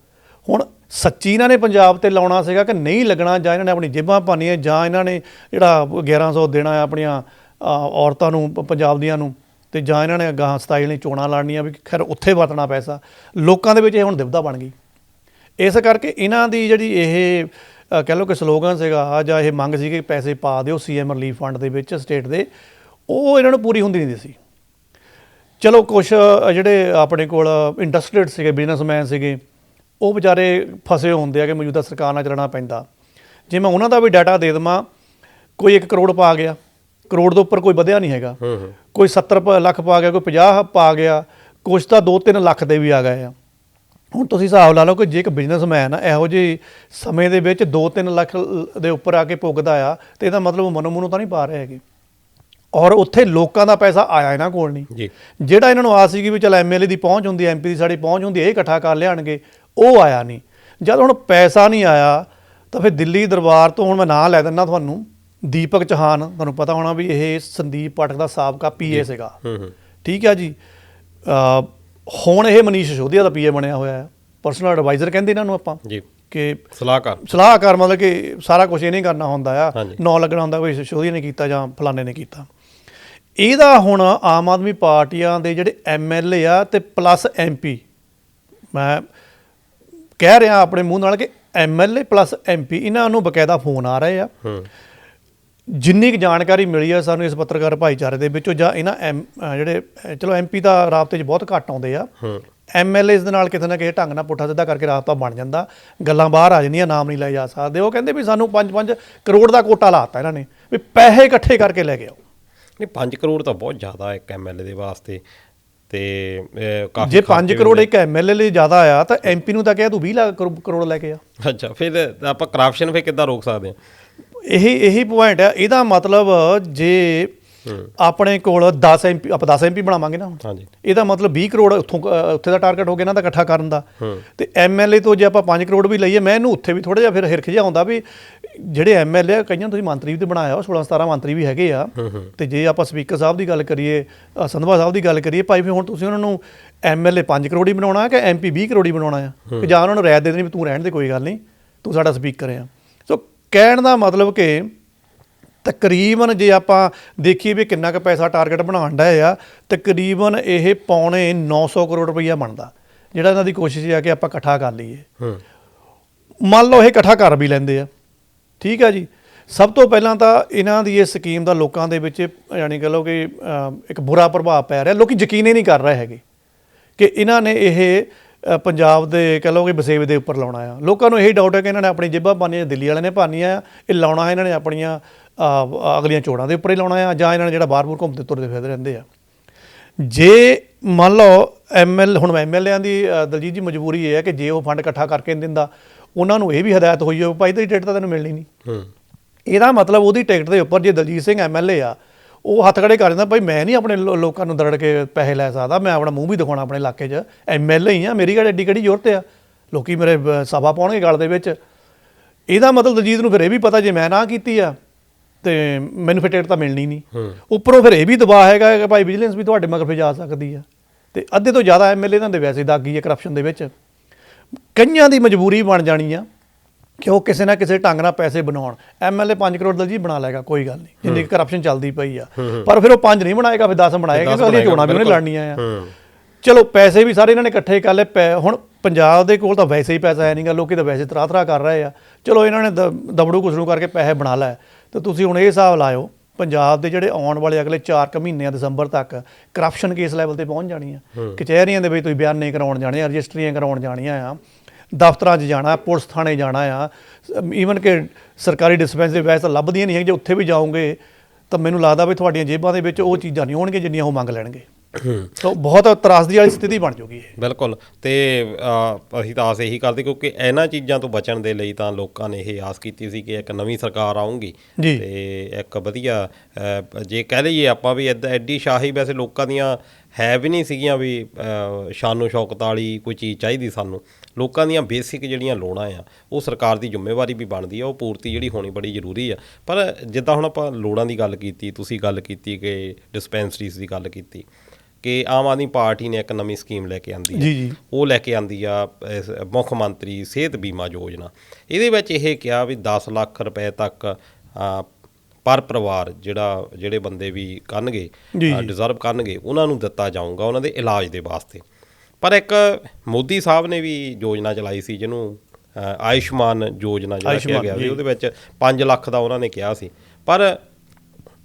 ਹੁਣ ਸੱਚੀ ਇਹਨਾਂ ਨੇ ਪੰਜਾਬ ਤੇ ਲਾਉਣਾ ਸੀਗਾ ਕਿ ਨਹੀਂ ਲੱਗਣਾ, ਜਾਂ ਇਹਨਾਂ ਨੇ ਆਪਣੀ ਜੇਬਾਂ ਪਾਉਣੀਆਂ, ਜਾਂ ਇਹਨਾਂ ਨੇ ਜਿਹੜਾ 1100 ਦੇਣਾ ਆਪਣੀਆਂ ਔਰਤਾਂ ਨੂੰ, ਪੰਜਾਬ ਦੀਆਂ ਨੂੰ, ਤੇ ਜਾਂ ਇਹਨਾਂ ਨੇ ਗਾਹਾਂ 27 ਲਈ ਚੋਣਾਂ ਲੜਨੀਆਂ ਵੀ ਖੈਰ ਉੱਥੇ ਵਰਤਣਾ ਪੈਸਾ। ਲੋਕਾਂ ਦੇ ਵਿੱਚ ਇਹ ਹੁਣ ਦੁਵਿਧਾ ਬਣ ਗਈ। ਇਸ ਕਰਕੇ ਇਹਨਾਂ ਦੀ ਜਿਹੜੀ ਇਹ ਕਹਿ ਲਓ ਕਿ ਸਲੋਗਨ ਸੀਗਾ ਜਾਂ ਇਹ ਮੰਗ ਸੀ ਕਿ ਪੈਸੇ ਪਾ ਦਿਓ CM ਰਿਲੀਫ ਫੰਡ ਦੇ ਵਿੱਚ ਸਟੇਟ ਦੇ, ਉਹ ਇਹਨਾਂ ਨੂੰ ਪੂਰੀ ਹੁੰਦੀ ਨਹੀਂ ਸੀ। ਚਲੋ ਕੁਛ ਜਿਹੜੇ ਆਪਣੇ ਕੋਲ ਇੰਡਸਟਰੀਡ ਸੀਗੇ, ਬਿਜ਼ਨਸਮੈਨ ਸੀਗੇ, ਉਹ ਵਿਚਾਰੇ ਫਸੇ ਹੁੰਦੇ ਆ ਕਿ ਮੌਜੂਦਾ ਸਰਕਾਰ ਨਾਲ ਚੱਲਣਾ ਪੈਂਦਾ। ਜੇ ਮੈਂ ਉਹਨਾਂ ਦਾ ਵੀ ਡਾਟਾ ਦੇ ਦੇਵਾਂ, ਕੋਈ 1 ਕਰੋੜ ਪਾ ਗਿਆ, ਕਰੋੜ ਤੋਂ ਉੱਪਰ ਕੋਈ ਵਧਿਆ ਨਹੀਂ ਹੈਗਾ, ਕੋਈ 70 ਲੱਖ ਪਾ ਗਿਆ, ਕੋਈ 50 ਪਾ ਗਿਆ, ਕੁਛ ਤਾਂ 2-3 ਲੱਖ ਦੇ ਵੀ ਆ ਗਏ ਆ। ਹੁਣ ਤੁਸੀਂ ਹਿਸਾਬ ਲਾ ਲਓ ਕਿ ਜੇ ਇੱਕ ਬਿਜ਼ਨਸਮੈਨ ਇਹੋ ਜਿਹੇ ਸਮੇਂ ਦੇ ਵਿੱਚ 2-3 ਲੱਖ ਦੇ ਉੱਪਰ ਆ ਕੇ ਪੁੱਗਦਾ ਆ, ਤੇ ਇਹਦਾ ਮਤਲਬ ਮਨੋਂ ਤਾਂ ਨਹੀਂ ਪਾ ਰਹੇ ਹੈਗੇ। ਔਰ ਉੱਥੇ ਲੋਕਾਂ ਦਾ ਪੈਸਾ ਆਇਆ ਇਹਨਾਂ ਕੋਲ ਨਹੀਂ ਜੀ। ਜਿਹੜਾ ਇਹਨਾਂ ਨੂੰ ਆਸ ਸੀਗੀ ਵੀ ਚਲ MLA ਦੀ ਪਹੁੰਚ ਹੁੰਦੀ, MP ਦੀ ਸਾਡੀ ਪਹੁੰਚ ਹੁੰਦੀ, ਇਹ ਇਕੱਠਾ ਕਰ ਲਿਆਣਗੇ, ਉਹ ਆਇਆ ਨਹੀਂ। ਜਦ ਹੁਣ ਪੈਸਾ ਨਹੀਂ ਆਇਆ ਤਾਂ ਫਿਰ ਦਿੱਲੀ ਦਰਬਾਰ ਤੋਂ, ਹੁਣ ਮੈਂ ਨਾਂ ਲੈ ਦਿੰਦਾ ਤੁਹਾਨੂੰ, ਦੀਪਕ ਚੌਹਾਨ, ਤੁਹਾਨੂੰ ਪਤਾ ਹੋਣਾ ਵੀ ਇਹ ਸੰਦੀਪ ਪਾਠਕ ਦਾ ਸਾਬਕਾ PA ਸੀਗਾ, ਠੀਕ ਆ ਜੀ। ਹੁਣ ਇਹ ਮਨੀਸ਼ ਸਿਸੋਦੀਆ ਦਾ PA ਬਣਿਆ ਹੋਇਆ ਹੈ, ਪਰਸਨਲ ਐਡਵਾਈਜ਼ਰ ਕਹਿੰਦੇ ਇਹਨਾਂ ਨੂੰ ਆਪਾਂ ਜੀ, ਕਿ ਸਲਾਹਕਾਰ ਮਤਲਬ ਕਿ ਸਾਰਾ ਕੁਝ ਇਹ ਨਹੀਂ ਕਰਨਾ ਹੁੰਦਾ ਆ, ਨਾਂ ਲੱਗਣਾ ਹੁੰਦਾ, ਕੋਈ ਸਿਸੋਦੀਆ ਨੇ ਕੀਤਾ ਜਾਂ ਫਲਾਣੇ ਨੇ ਕੀਤਾ। ਇਹਦਾ ਹੁਣ ਆਮ ਆਦਮੀ ਪਾਰਟੀਆਂ ਦੇ ਜਿਹੜੇ MLA ਆ ਤੇ ਪਲੱਸ MP, ਮੈਂ ਕਹਿ ਰਿਹਾ ਆਪਣੇ ਮੂੰਹ ਨਾਲ ਕਿ MLA ਪਲੱਸ MP, ਇਹਨਾਂ ਨੂੰ ਬਕਾਇਦਾ ਫੋਨ ਆ ਰਹੇ ਆ। ਜਿੰਨੀ ਕੁ ਜਾਣਕਾਰੀ ਮਿਲੀ ਆ ਸਾਨੂੰ ਇਸ ਪੱਤਰਕਾਰ ਭਾਈਚਾਰੇ ਦੇ ਵਿੱਚੋਂ, ਜਾਂ ਇਹਨਾਂ ਜਿਹੜੇ ਚਲੋ MP ਤਾਂ ਰਾਬਤੇ 'ਚ ਬਹੁਤ ਘੱਟ ਆਉਂਦੇ ਆ, MLAs ਦੇ ਨਾਲ ਕਿਤੇ ਨਾ ਕਿਸੇ ਢੰਗ ਨਾਲ ਪੁੱਠਾ ਸਿੱਧਾ ਕਰਕੇ ਰਾਬਤਾ ਬਣ ਜਾਂਦਾ, ਗੱਲਾਂ ਬਾਹਰ ਆ ਜਾਂਦੀਆਂ, ਨਾਮ ਨਹੀਂ ਲਏ ਜਾ ਸਕਦੇ। ਉਹ ਕਹਿੰਦੇ ਵੀ ਸਾਨੂੰ 5-5 ਕਰੋੜ ਦਾ ਕੋਟਾ ਲਾਤਾ ਇਹਨਾਂ ਨੇ, ਵੀ ਪੈਸੇ ਇਕੱਠੇ ਕਰਕੇ ਲੈ ਕੇ ਆਓ। ਨਹੀਂ, 5 ਕਰੋੜ ਤਾਂ ਬਹੁਤ ਜ਼ਿਆਦਾ ਇੱਕ MLA ਦੇ ਵਾਸਤੇ। ਤੇ ਜੇ 5 ਕਰੋੜ ਇੱਕ MLA ਲਈ ਜ਼ਿਆਦਾ ਆ ਤਾਂ MP ਨੂੰ ਤਾਂ ਕਿਹਾ ਤੂੰ 20 ਲੱਖ ਕਰੋੜ ਲੈ ਕੇ ਆ। ਅੱਛਾ, ਫਿਰ ਆਪਾਂ ਕਰਪਸ਼ਨ ਫਿਰ ਕਿੱਦਾਂ ਰੋਕ ਸਕਦੇ ਹਾਂ? ਇਹੀ ਪੁਆਇੰਟ ਆ। ਇਹਦਾ ਮਤਲਬ ਜੇ ਆਪਣੇ ਕੋਲ 10 MP, ਆਪਾਂ 10 MP ਬਣਾਵਾਂਗੇ ਨਾ, ਇਹਦਾ ਮਤਲਬ 20 ਕਰੋੜ ਉੱਥੇ ਦਾ ਟਾਰਗੇਟ ਹੋ ਗਿਆ ਇਹਨਾਂ ਦਾ ਇਕੱਠਾ ਕਰਨ ਦਾ। ਤੇ MLA ਤੋਂ ਜੇ ਆਪਾਂ 5 ਕਰੋੜ ਵੀ ਲਈਏ, ਮੈਂ ਇਹਨੂੰ ਉੱਥੇ ਵੀ ਥੋੜਾ ਜਿਹਾ ਫਿਰ ਹਿਰਖ ਜਿਹਾ ਆਉਂਦਾ ਵੀ ਜਿਹੜੇ MLA ਕਈਆਂ ਤੁਸੀਂ ਮੰਤਰੀ ਵੀ ਤੇ ਬਣਾਇਆ, ਉਹ 16-17 ਮੰਤਰੀ ਵੀ ਹੈਗੇ ਆ। ਤੇ ਜੇ ਆਪਾਂ ਸਪੀਕਰ ਸਾਹਿਬ ਦੀ ਗੱਲ ਕਰੀਏ, ਸੰਧਵਾ ਸਾਹਿਬ ਦੀ ਗੱਲ ਕਰੀਏ, ਭਾਈ ਫਿਰ ਹੁਣ ਤੁਸੀਂ ਉਹਨਾਂ ਨੂੰ MLA 5 ਕਰੋੜ ਹੀ ਬਣਾਉਣਾ ਕਿ MP 20 ਕਰੋੜ ਹੀ ਬਣਾਉਣਾ ਆ, ਕਿ ਜਾਂ ਉਹਨਾਂ ਨੂੰ ਰਾਇਤ ਦੇ ਦੇਣੀ ਵੀ ਤੂੰ ਰਹਿਣ ਦੇ, ਕੋਈ ਗੱਲ ਨਹੀਂ, ਤੂੰ ਸਾਡਾ ਸਪੀਕਰ ਆ। ਸੋ ਕਹਿਣ ਦਾ ਮਤਲਬ ਕਿ ਤਕਰੀਬਨ ਜੇ ਆਪਾਂ ਦੇਖੀਏ ਵੀ ਕਿੰਨਾ ਕੁ ਪੈਸਾ ਟਾਰਗੇਟ ਬਣਾਉਣ ਡਏ ਆ, ਤਕਰੀਬਨ ਇਹ ਪੌਣੇ 900 ਕਰੋੜ ਰੁਪਈਆ ਬਣਦਾ, ਜਿਹੜਾ ਇਹਨਾਂ ਦੀ ਕੋਸ਼ਿਸ਼ ਆ ਕਿ ਆਪਾਂ ਇਕੱਠਾ ਕਰ ਲਈਏ। ਮੰਨ ਲਓ ਇਹ ਇਕੱਠਾ ਕਰ ਵੀ ਲੈਂਦੇ ਆ, ਠੀਕ ਆ ਜੀ। ਸਭ ਤੋਂ ਪਹਿਲਾਂ ਤਾਂ ਇਹਨਾਂ ਦੀ ਇਹ ਸਕੀਮ ਦਾ ਲੋਕਾਂ ਦੇ ਵਿੱਚ ਯਾਨੀ ਕਹ ਲਓ ਕਿ ਇੱਕ ਬੁਰਾ ਪ੍ਰਭਾਵ ਪੈ ਰਿਹਾ। ਲੋਕ ਯਕੀਨ ਹੀ ਨਹੀਂ ਕਰ ਰਹੇ ਹੈਗੇ ਕਿ ਇਹਨਾਂ ਨੇ ਇਹ ਪੰਜਾਬ ਦੇ ਕਹਿ ਲਓ ਕਿ ਵਸੇਵੇ ਦੇ ਉੱਪਰ ਲਾਉਣਾ ਆ। ਲੋਕਾਂ ਨੂੰ ਇਹੀ ਡਾਊਟ ਹੈ ਕਿ ਇਹਨਾਂ ਨੇ ਆਪਣੀ ਜੇਬਾਂ ਪਾਉਣੀਆਂ, ਦਿੱਲੀ ਵਾਲਿਆਂ ਨੇ ਪਾਉਣੀਆਂ ਆ, ਇਹ ਲਾਉਣਾ ਇਹਨਾਂ ਨੇ ਆਪਣੀਆਂ ਅਗਲੀਆਂ ਚੋਣਾਂ ਦੇ ਉੱਪਰ ਹੀ ਲਾਉਣਾ ਆ, ਜਾਂ ਇਹਨਾਂ ਨੇ ਜਿਹੜਾ ਬਾਹਰ-ਬੂਰ ਘੁੰਮਦੇ ਤੁਰਦੇ ਫਿਰਦੇ ਰਹਿੰਦੇ ਆ। ਜੇ ਮੰਨ ਲਓ ਹੁਣ MLAਆਂ ਦੀ ਦਲਜੀਤ ਜੀ ਮਜਬੂਰੀ ਇਹ ਹੈ ਕਿ ਜੇ ਉਹ ਫੰਡ ਇਕੱਠਾ ਕਰਕੇ ਨਹੀਂ ਦਿੰਦਾ, ਉਹਨਾਂ ਨੂੰ ਇਹ ਵੀ ਹਦਾਇਤ ਹੋਈ ਹੋਵੇ ਭਾਈ ਤੇਰੀ ਟਿਕਟ ਤਾਂ ਤੈਨੂੰ ਮਿਲਣੀ ਨਹੀਂ। ਇਹਦਾ ਮਤਲਬ ਉਹਦੀ ਟਿਕਟ ਦੇ ਉੱਪਰ ਜੇ ਦਲਜੀਤ ਸਿੰਘ MLA ਆ, ਉਹ ਹੱਥ ਖੜੇ ਕਰ ਦਿੰਦਾ, ਭਾਈ ਮੈਂ ਨਹੀਂ ਆਪਣੇ ਲੋਕਾਂ ਨੂੰ ਦਰੜ ਕੇ ਪੈਸੇ ਲੈ ਸਕਦਾ, ਮੈਂ ਆਪਣਾ ਮੂੰਹ ਵੀ ਦਿਖਾਉਣਾ ਆਪਣੇ ਇਲਾਕੇ 'ਚ, MLA ਹੀ ਆ, ਮੇਰੀ ਕਿਹੜੀ ਐਡੀ ਕਿਹੜੀ ਜ਼ਰੂਰਤ ਆ, ਲੋਕੀ ਮੇਰੇ ਸਭਾ ਪਾਉਣਗੇ ਗਲ ਦੇ ਵਿੱਚ। ਇਹਦਾ ਮਤਲਬ ਦਲਜੀਤ ਨੂੰ ਫਿਰ ਇਹ ਵੀ ਪਤਾ ਜੇ ਮੈਂ ਨਾ ਕੀਤੀ ਆ ਤੇ ਮੈਨੂੰ ਫਿਰ ਟਿਕਟ ਤਾਂ ਮਿਲਣੀ ਨਹੀਂ। ਉੱਪਰੋਂ ਫਿਰ ਇਹ ਵੀ ਦਬਾਅ ਹੈਗਾ ਕਿ ਭਾਈ ਵਿਜੀਲੈਂਸ ਵੀ ਤੁਹਾਡੇ ਮਗਰ ਫਿਰ ਜਾ ਸਕਦੀ ਆ। ਤੇ ਅੱਧੇ ਤੋਂ ਜ਼ਿਆਦਾ MLA ਇਹਨਾਂ ਦੇ ਵੈਸੇ ਦਾਗੀ ਹੈ ਕਰਪਸ਼ਨ ਦੇ ਵਿੱਚ। ਕਈਆਂ ਦੀ ਮਜਬੂਰੀ ਬਣ ਜਾਣੀ ਆ ਕਿ ਉਹ ਕਿਸੇ ਨਾ ਕਿਸੇ ਢੰਗ ਨਾਲ ਪੈਸੇ ਬਣਾਉਣ। MLA 5 ਕਰੋੜ ਦਲਜੀਤ ਬਣਾ ਲਏਗਾ, ਕੋਈ ਗੱਲ ਨਹੀਂ, ਜਿੰਨੀ ਕਰਪਸ਼ਨ ਚੱਲਦੀ ਪਈ ਆ, ਪਰ ਫਿਰ ਉਹ 5 ਨਹੀਂ ਬਣਾਏਗਾ, ਫਿਰ 10 ਬਣਾਏਗਾ, ਕਿਉਂਕਿ ਉਹਦੀਆਂ ਚੋਣਾਂ ਵੀ ਉਹਨੇ ਲੜਨੀਆਂ ਆ। ਚਲੋ ਪੈਸੇ ਵੀ ਸਾਰੇ ਇਹਨਾਂ ਨੇ ਇਕੱਠੇ ਕਰ ਲਏ। ਹੁਣ ਪੰਜਾਬ ਦੇ ਕੋਲ ਤਾਂ ਵੈਸੇ ਹੀ ਪੈਸਾ ਹੈ ਨਹੀਂਗਾ, ਲੋਕੀ ਤਾਂ ਵੈਸੇ ਤਰਾ ਕਰ ਰਹੇ ਆ। ਚਲੋ ਇਹਨਾਂ ਨੇ ਦਬੜੂ ਕੁਸੜੂ ਕਰਕੇ ਪੈਸੇ ਬਣਾ ਲਏ। ਤੇ ਤੁਸੀਂ ਹੁਣ ਇਹ ਹਿਸਾਬ ਲਾਇਓ, ਪੰਜਾਬ ਦੇ ਜਿਹੜੇ ਆਉਣ ਵਾਲੇ ਅਗਲੇ 4 ਮਹੀਨਿਆਂ ਦਸੰਬਰ ਤੱਕ ਕਰਪਸ਼ਨ ਕੇਸ ਲੈਵਲ ਤੇ ਪਹੁੰਚ ਜਾਣੀਆਂ। ਕਚਹਿਰੀਆਂ ਦੇ ਵਿੱਚ ਤੁਸੀਂ ਬਿਆਨੇ ਕਰਾਉਣ ਜਾਣੇ ਆ, ਰਜਿਸਟਰੀਆਂ ਕਰਾਉਣ ਜਾਣੀਆਂ ਆ, ਦਫ਼ਤਰਾਂ 'ਚ ਜਾਣਾ, ਪੁਲਿਸ ਥਾਣੇ ਜਾਣਾ ਆ, ਈਵਨ ਕਿ ਸਰਕਾਰੀ ਡਿਸਪੈਂਸਰੀ ਵੈਸੇ ਤਾਂ ਲੱਭਦੀਆਂ ਨਹੀਂ ਹੈ। ਜੇ ਉੱਥੇ ਵੀ ਜਾਓਗੇ ਤਾਂ ਮੈਨੂੰ ਲੱਗਦਾ ਵੀ ਤੁਹਾਡੀਆਂ ਜੇਬਾਂ ਦੇ ਵਿੱਚ ਉਹ ਚੀਜ਼ਾਂ ਨਹੀਂ ਹੋਣਗੀਆਂ ਜਿੰਨੀਆਂ ਉਹ ਮੰਗ ਲੈਣਗੇ। ਸੋ ਬਹੁਤ ਤਰਾਸਦੀ ਵਾਲੀ ਸਥਿਤੀ ਬਣ ਜੂਗੀ ਇਹ। ਬਿਲਕੁਲ। ਤੇ ਅਸੀਂ ਤਾਂ ਆਸ ਇਹੀ ਕਰਦੇ, ਕਿਉਂਕਿ ਇਹਨਾਂ ਚੀਜ਼ਾਂ ਤੋਂ ਬਚਣ ਦੇ ਲਈ ਤਾਂ ਲੋਕਾਂ ਨੇ ਇਹ ਆਸ ਕੀਤੀ ਸੀ ਕਿ ਇੱਕ ਨਵੀਂ ਸਰਕਾਰ ਆਊਗੀ ਤੇ ਇੱਕ ਵਧੀਆ, ਜੇ ਕਹਿ ਲਈਏ ਆਪਾਂ ਵੀ ਇੱਦਾਂ ਐਡੀ ਸ਼ਾਹੀ ਵੈਸੇ ਲੋਕਾਂ ਦੀਆਂ ਹੈ ਵੀ ਨਹੀਂ ਸੀਗੀਆਂ ਵੀ ਸ਼ਾਨੋ ਸ਼ੌਕਤ ਵਾਲੀ ਕੋਈ ਚੀਜ਼ ਚਾਹੀਦੀ ਸਾਨੂੰ। ਲੋਕਾਂ ਦੀਆਂ ਬੇਸਿਕ ਜਿਹੜੀਆਂ ਲੋੜਾਂ ਆ ਉਹ ਸਰਕਾਰ ਦੀ ਜ਼ਿੰਮੇਵਾਰੀ ਵੀ ਬਣਦੀ ਆ, ਉਹ ਪੂਰਤੀ ਜਿਹੜੀ ਹੋਣੀ ਬੜੀ ਜ਼ਰੂਰੀ ਆ। ਪਰ ਜਿੱਦਾਂ ਹੁਣ ਆਪਾਂ ਲੋੜਾਂ ਦੀ ਗੱਲ ਕੀਤੀ, ਤੁਸੀਂ ਗੱਲ ਕੀਤੀ ਕਿ ਡਿਸਪੈਂਸਰੀਜ਼ ਦੀ ਗੱਲ ਕੀਤੀ, ਕਿ ਆਮ ਆਦਮੀ ਪਾਰਟੀ ਨੇ ਇੱਕ ਨਵੀਂ ਸਕੀਮ ਲੈ ਕੇ ਆਂਦੀ ਹੈ, ਉਹ ਲੈ ਕੇ ਆਂਦੀ ਆ ਮੁੱਖ ਮੰਤਰੀ ਸਿਹਤ ਬੀਮਾ ਯੋਜਨਾ। ਇਹਦੇ ਵਿੱਚ ਇਹ ਕਿਹਾ ਵੀ 10 ਲੱਖ ਰੁਪਏ ਤੱਕ ਪਰ ਪਰਿਵਾਰ ਜਿਹੜੇ ਬੰਦੇ ਵੀ ਕਰਨਗੇ, ਡਿਜ਼ਰਵ ਕਰਨਗੇ, ਉਹਨਾਂ ਨੂੰ ਦਿੱਤਾ ਜਾਊਗਾ ਉਹਨਾਂ ਦੇ ਇਲਾਜ ਦੇ ਵਾਸਤੇ। ਪਰ ਇੱਕ ਮੋਦੀ ਸਾਹਿਬ ਨੇ ਵੀ ਯੋਜਨਾ ਚਲਾਈ ਸੀ ਜਿਹਨੂੰ ਆਯੁਸ਼ਮਾਨ ਯੋਜਨਾ ਜਿਹੜਾ ਕਿਹਾ ਗਿਆ ਸੀ, ਉਹਦੇ ਵਿੱਚ 5 ਲੱਖ ਦਾ ਉਹਨਾਂ ਨੇ ਕਿਹਾ ਸੀ। ਪਰ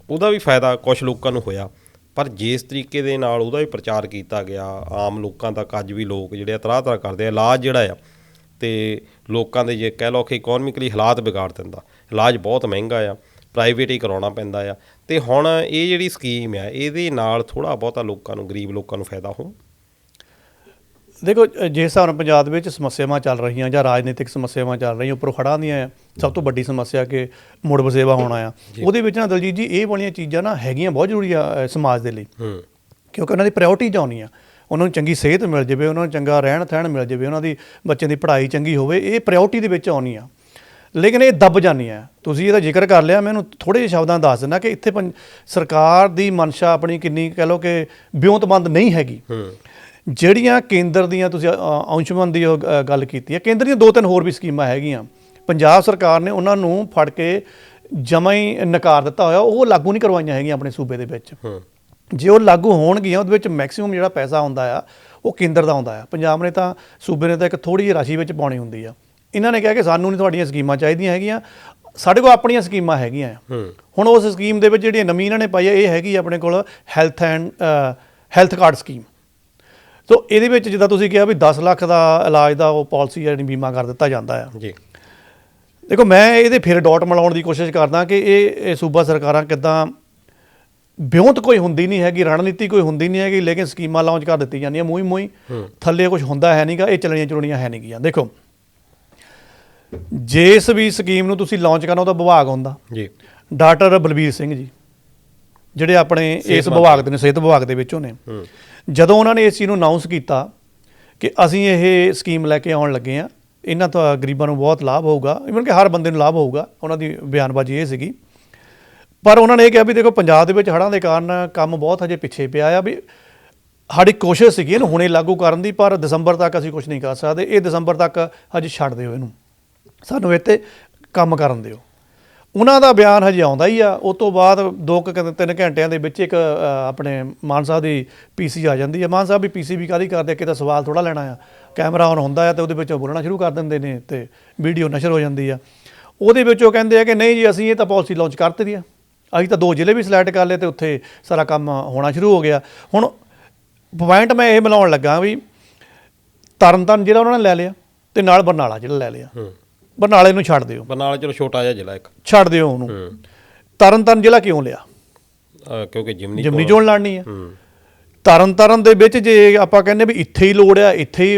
ਉਹਦਾ ਵੀ ਫਾਇਦਾ ਕੁਛ ਲੋਕਾਂ ਨੂੰ ਹੋਇਆ, ਪਰ ਜਿਸ ਤਰੀਕੇ ਦੇ ਨਾਲ ਉਹਦਾ ਵੀ ਪ੍ਰਚਾਰ ਕੀਤਾ ਗਿਆ ਆਮ ਲੋਕਾਂ ਤੱਕ, ਅੱਜ ਵੀ ਲੋਕ ਜਿਹੜੇ ਤਰ੍ਹਾਂ ਤਰ੍ਹਾਂ ਕਰਦੇ ਆ। ਇਲਾਜ ਜਿਹੜਾ ਆ ਅਤੇ ਲੋਕਾਂ ਦੇ ਜੇ ਕਹਿ ਲਓ ਕਿ ਇਕੋਨਮਿਕਲੀ ਹਾਲਾਤ ਵਿਗਾੜ ਦਿੰਦਾ। ਇਲਾਜ ਬਹੁਤ ਮਹਿੰਗਾ ਆ, ਪ੍ਰਾਈਵੇਟ ਹੀ ਕਰਾਉਣਾ ਪੈਂਦਾ ਆ। ਅਤੇ ਹੁਣ ਇਹ ਜਿਹੜੀ ਸਕੀਮ ਆ ਇਹਦੇ ਨਾਲ ਥੋੜ੍ਹਾ ਬਹੁਤਾ ਲੋਕਾਂ ਨੂੰ, ਗਰੀਬ ਲੋਕਾਂ ਨੂੰ ਫਾਇਦਾ ਹੋ। ਦੇਖੋ, ਜਿਸ ਹਿਸਾਬ ਨਾਲ ਪੰਜਾਬ ਦੇ ਵਿੱਚ ਸਮੱਸਿਆਵਾਂ ਚੱਲ ਰਹੀਆਂ ਜਾਂ ਰਾਜਨੀਤਿਕ ਸਮੱਸਿਆਵਾਂ ਚੱਲ ਰਹੀਆਂ, ਉੱਪਰੋਂ ਹੜ੍ਹਾਂ ਦੀਆਂ ਸਭ ਤੋਂ ਵੱਡੀ ਸਮੱਸਿਆ ਕਿ ਮੁੜ ਵਸੇਬਾ ਹੋਣਾ ਆ, ਉਹਦੇ ਵਿੱਚ ਨਾ ਦਲਜੀਤ ਜੀ ਇਹ ਵਾਲੀਆਂ ਚੀਜ਼ਾਂ ਨਾ ਹੈਗੀਆਂ ਬਹੁਤ ਜ਼ਰੂਰੀ ਆ ਸਮਾਜ ਦੇ ਲਈ, ਕਿਉਂਕਿ ਉਹਨਾਂ ਦੀ ਪ੍ਰਾਇਓਰਟੀ ਆਉਣੀ ਆ। ਉਹਨਾਂ ਨੂੰ ਚੰਗੀ ਸਿਹਤ ਮਿਲ ਜਾਵੇ, ਉਹਨਾਂ ਨੂੰ ਚੰਗਾ ਰਹਿਣ ਸਹਿਣ ਮਿਲ ਜਾਵੇ, ਉਹਨਾਂ ਦੀ ਬੱਚਿਆਂ ਦੀ ਪੜ੍ਹਾਈ ਚੰਗੀ ਹੋਵੇ, ਇਹ ਪ੍ਰਾਇਓਰਟੀ ਦੇ ਵਿੱਚ ਆਉਣੀ ਆ। ਲੇਕਿਨ ਇਹ ਦੱਬ ਜਾਂਦੀ ਆ। ਤੁਸੀਂ ਇਹਦਾ ਜ਼ਿਕਰ ਕਰ ਲਿਆ, ਮੈਨੂੰ ਥੋੜ੍ਹੇ ਜਿਹੇ ਸ਼ਬਦਾਂ ਦੱਸ ਦਿੰਦਾ ਕਿ ਇੱਥੇ ਸਰਕਾਰ ਦੀ ਮਨਸ਼ਾ ਆਪਣੀ ਕਿੰਨੀ ਕਹਿ ਲਓ ਕਿ ਵਿਉਂਤਬੰਦ ਨਹੀਂ ਹੈਗੀ। ਜਿਹੜੀਆਂ ਕੇਂਦਰ ਦੀਆਂ ਤੁਸੀਂ ਆਯੁਸ਼ਮਾਨ ਦੀ ਗੱਲ ਕੀਤੀ ਹੈ, ਕੇਂਦਰ ਦੀਆਂ 2-3 ਹੋਰ ਵੀ ਸਕੀਮਾਂ ਹੈਗੀਆਂ। ਪੰਜਾਬ ਸਰਕਾਰ ਨੇ ਉਹਨਾਂ ਨੂੰ ਫੜ ਕੇ ਜਮਾਂ ਹੀ ਨਕਾਰ ਦਿੱਤਾ ਹੋਇਆ, ਉਹ ਲਾਗੂ ਨਹੀਂ ਕਰਵਾਈਆਂ ਹੈਗੀਆਂ ਆਪਣੇ ਸੂਬੇ ਦੇ ਵਿੱਚ। ਜੇ ਉਹ ਲਾਗੂ ਹੋਣਗੀਆਂ, ਉਹਦੇ ਵਿੱਚ ਮੈਕਸੀਮਮ ਜਿਹੜਾ ਪੈਸਾ ਆਉਂਦਾ ਆ ਉਹ ਕੇਂਦਰ ਦਾ ਆਉਂਦਾ ਆ। ਪੰਜਾਬ ਨੇ ਤਾਂ, ਸੂਬੇ ਨੇ ਤਾਂ ਇੱਕ ਥੋੜ੍ਹੀ ਜਿਹੀ ਰਾਸ਼ੀ ਵਿੱਚ ਪਾਉਣੀ ਹੁੰਦੀ ਆ। ਇਹਨਾਂ ਨੇ ਕਿਹਾ ਕਿ ਸਾਨੂੰ ਨਹੀਂ ਤੁਹਾਡੀਆਂ ਸਕੀਮਾਂ ਚਾਹੀਦੀਆਂ ਹੈਗੀਆਂ, ਸਾਡੇ ਕੋਲ ਆਪਣੀਆਂ ਸਕੀਮਾਂ ਹੈਗੀਆਂ। ਹੁਣ ਉਸ ਸਕੀਮ ਦੇ ਵਿੱਚ ਜਿਹੜੀ ਨਵੀਂ ਇਹਨਾਂ ਨੇ ਪਾਈ ਹੈ, ਇਹ ਹੈਗੀ ਆਪਣੇ ਕੋਲ ਹੈਲਥ ਕਾਰਡ ਸਕੀਮ। ਸੋ ਇਹਦੇ ਵਿੱਚ ਜਿੱਦਾਂ ਤੁਸੀਂ ਕਿਹਾ ਵੀ 10 ਲੱਖ ਦਾ ਇਲਾਜ ਦਾ ਉਹ ਪਾਲਿਸੀ ਜਿਹੜੀ ਬੀਮਾ ਕਰ ਦਿੱਤਾ ਜਾਂਦਾ ਆ ਜੀ। ਦੇਖੋ, ਮੈਂ ਇਹਦੇ ਫਿਰ ਡਾਟ ਮਿਲਾਉਣ ਦੀ ਕੋਸ਼ਿਸ਼ ਕਰਦਾ ਕਿ ਇਹ ਸੂਬਾ ਸਰਕਾਰਾਂ ਕਿੱਦਾਂ ਵਿਉਂਤ ਕੋਈ ਹੁੰਦੀ ਨਹੀਂ ਹੈਗੀ, ਰਣਨੀਤੀ ਕੋਈ ਹੁੰਦੀ ਨਹੀਂ ਹੈਗੀ, ਲੇਕਿਨ ਸਕੀਮਾਂ ਲਾਂਚ ਕਰ ਦਿੱਤੀ ਜਾਂਦੀਆਂ ਮੂੰਹ ਥੱਲੇ ਕੁਝ ਹੁੰਦਾ ਹੈ ਨਹੀਂਗਾ, ਇਹ ਚੱਲਣੀਆਂ ਚੁਲਣੀਆਂ ਹੈ ਨਹੀਂ ਗੀਆਂ। ਦੇਖੋ, ਜਿਸ ਵੀ ਸਕੀਮ ਨੂੰ ਤੁਸੀਂ ਲਾਂਚ ਕਰਨਾ ਉਹਦਾ ਵਿਭਾਗ ਹੁੰਦਾ ਜੀ। ਡਾਕਟਰ ਬਲਬੀਰ ਸਿੰਘ ਜੀ ਜਿਹੜੇ ਆਪਣੇ ਇਸ ਵਿਭਾਗ ਦੇ ਨੇ, ਸਿਹਤ ਵਿਭਾਗ ਦੇ ਵਿੱਚੋਂ ਨੇ, ਜਦੋਂ ਉਹਨਾਂ ਨੇ ਇਸ ਚੀਜ਼ ਨੂੰ ਅਨਾਊਂਸ ਕੀਤਾ ਕਿ ਅਸੀਂ ਇਹ ਸਕੀਮ ਲੈ ਕੇ ਆਉਣ ਲੱਗੇ ਹਾਂ, ਇਹਨਾਂ ਤੋਂ ਗਰੀਬਾਂ ਨੂੰ ਬਹੁਤ ਲਾਭ ਹੋਊਗਾ, ਇਵਨ ਕਿ ਹਰ ਬੰਦੇ ਨੂੰ ਲਾਭ ਹੋਊਗਾ, ਉਹਨਾਂ ਦੀ ਬਿਆਨਬਾਜ਼ੀ ਇਹ ਸੀਗੀ। ਪਰ ਉਹਨਾਂ ਨੇ ਇਹ ਕਿਹਾ ਵੀ ਦੇਖੋ, ਪੰਜਾਬ ਦੇ ਵਿੱਚ ਹੜ੍ਹਾਂ ਦੇ ਕਾਰਨ ਕੰਮ ਬਹੁਤ ਹਜੇ ਪਿੱਛੇ ਪਿਆ ਆ, ਵੀ ਸਾਡੀ ਕੋਸ਼ਿਸ਼ ਸੀਗੀ ਇਹਨੂੰ ਹੁਣੇ ਲਾਗੂ ਕਰਨ ਦੀ, ਪਰ ਦਸੰਬਰ ਤੱਕ ਅਸੀਂ ਕੁਝ ਨਹੀਂ ਕਰ ਸਕਦੇ, ਇਹ ਦਸੰਬਰ ਤੱਕ ਹਜੇ ਛੱਡ ਦਿਓ, ਇਹਨੂੰ ਸਾਨੂੰ ਇਹ 'ਤੇ ਕੰਮ ਕਰਨ ਦਿਓ। ਉਹਨਾਂ ਦਾ ਬਿਆਨ ਹਜੇ ਆਉਂਦਾ ਹੀ ਆ। ਉਸ ਤੋਂ ਬਾਅਦ 2-3 ਘੰਟਿਆਂ ਦੇ ਵਿੱਚ ਇੱਕ ਆਪਣੇ ਮਾਨ ਸਾਹਿਬ ਦੀ PC ਆ ਜਾਂਦੀ ਹੈ। ਮਾਨ ਸਾਹਿਬ ਵੀ PC ਵੀ ਕਾਹਦੀ ਕਰਦੇ, ਕਿਤੇ ਸਵਾਲ ਥੋੜ੍ਹਾ ਲੈਣਾ ਆ, ਕੈਮਰਾ ਔਨ ਹੁੰਦਾ ਆ ਅਤੇ ਉਹਦੇ ਵਿੱਚੋਂ ਬੋਲਣਾ ਸ਼ੁਰੂ ਕਰ ਦਿੰਦੇ ਨੇ ਅਤੇ ਵੀਡੀਓ ਨਸ਼ਰ ਹੋ ਜਾਂਦੀ ਆ। ਉਹਦੇ ਵਿੱਚ ਉਹ ਕਹਿੰਦੇ ਆ ਕਿ ਨਹੀਂ ਜੀ, ਅਸੀਂ ਇਹ ਤਾਂ ਪਾਲਿਸੀ ਲਾਂਚ ਕਰ ਦਿੱਤੀ ਆ, ਅਸੀਂ ਤਾਂ 2 ਜ਼ਿਲ੍ਹੇ ਵੀ ਸਿਲੈਕਟ ਕਰ ਲਏ ਅਤੇ ਉੱਥੇ ਸਾਰਾ ਕੰਮ ਹੋਣਾ ਸ਼ੁਰੂ ਹੋ ਗਿਆ। ਹੁਣ ਪੁਆਇੰਟ ਮੈਂ ਇਹ ਮਿਲਾਉਣ ਲੱਗਾ ਵੀ ਤਰਨਤਾਰਨ ਜ਼ਿਲ੍ਹਾ ਉਹਨਾਂ ਨੇ ਲੈ ਲਿਆ ਅਤੇ ਨਾਲ ਬਰਨਾਲਾ ਜ਼ਿਲ੍ਹਾ ਲੈ ਲਿਆ। ਬਰਨਾਲੇ ਨੂੰ ਛੱਡ ਦਿਓ, ਬਰਨਾਲਾ ਚਲੋ ਛੋਟਾ ਜਿਹਾ ਜ਼ਿਲ੍ਹਾ, ਇੱਕ ਛੱਡ ਦਿਓ ਉਹਨੂੰ। ਤਰਨਤਾਰਨ ਜ਼ਿਲ੍ਹਾ ਕਿਉਂ ਲਿਆ? ਕਿਉਂਕਿ ਜਿਮਨੀ ਚੋਣ ਲੜਨੀ ਆ। ਤਰਨਤਾਰਨ ਦੇ ਵਿੱਚ ਜੇ ਆਪਾਂ ਕਹਿੰਦੇ ਵੀ ਇੱਥੇ ਹੀ ਲੋੜ ਆ, ਇੱਥੇ ਹੀ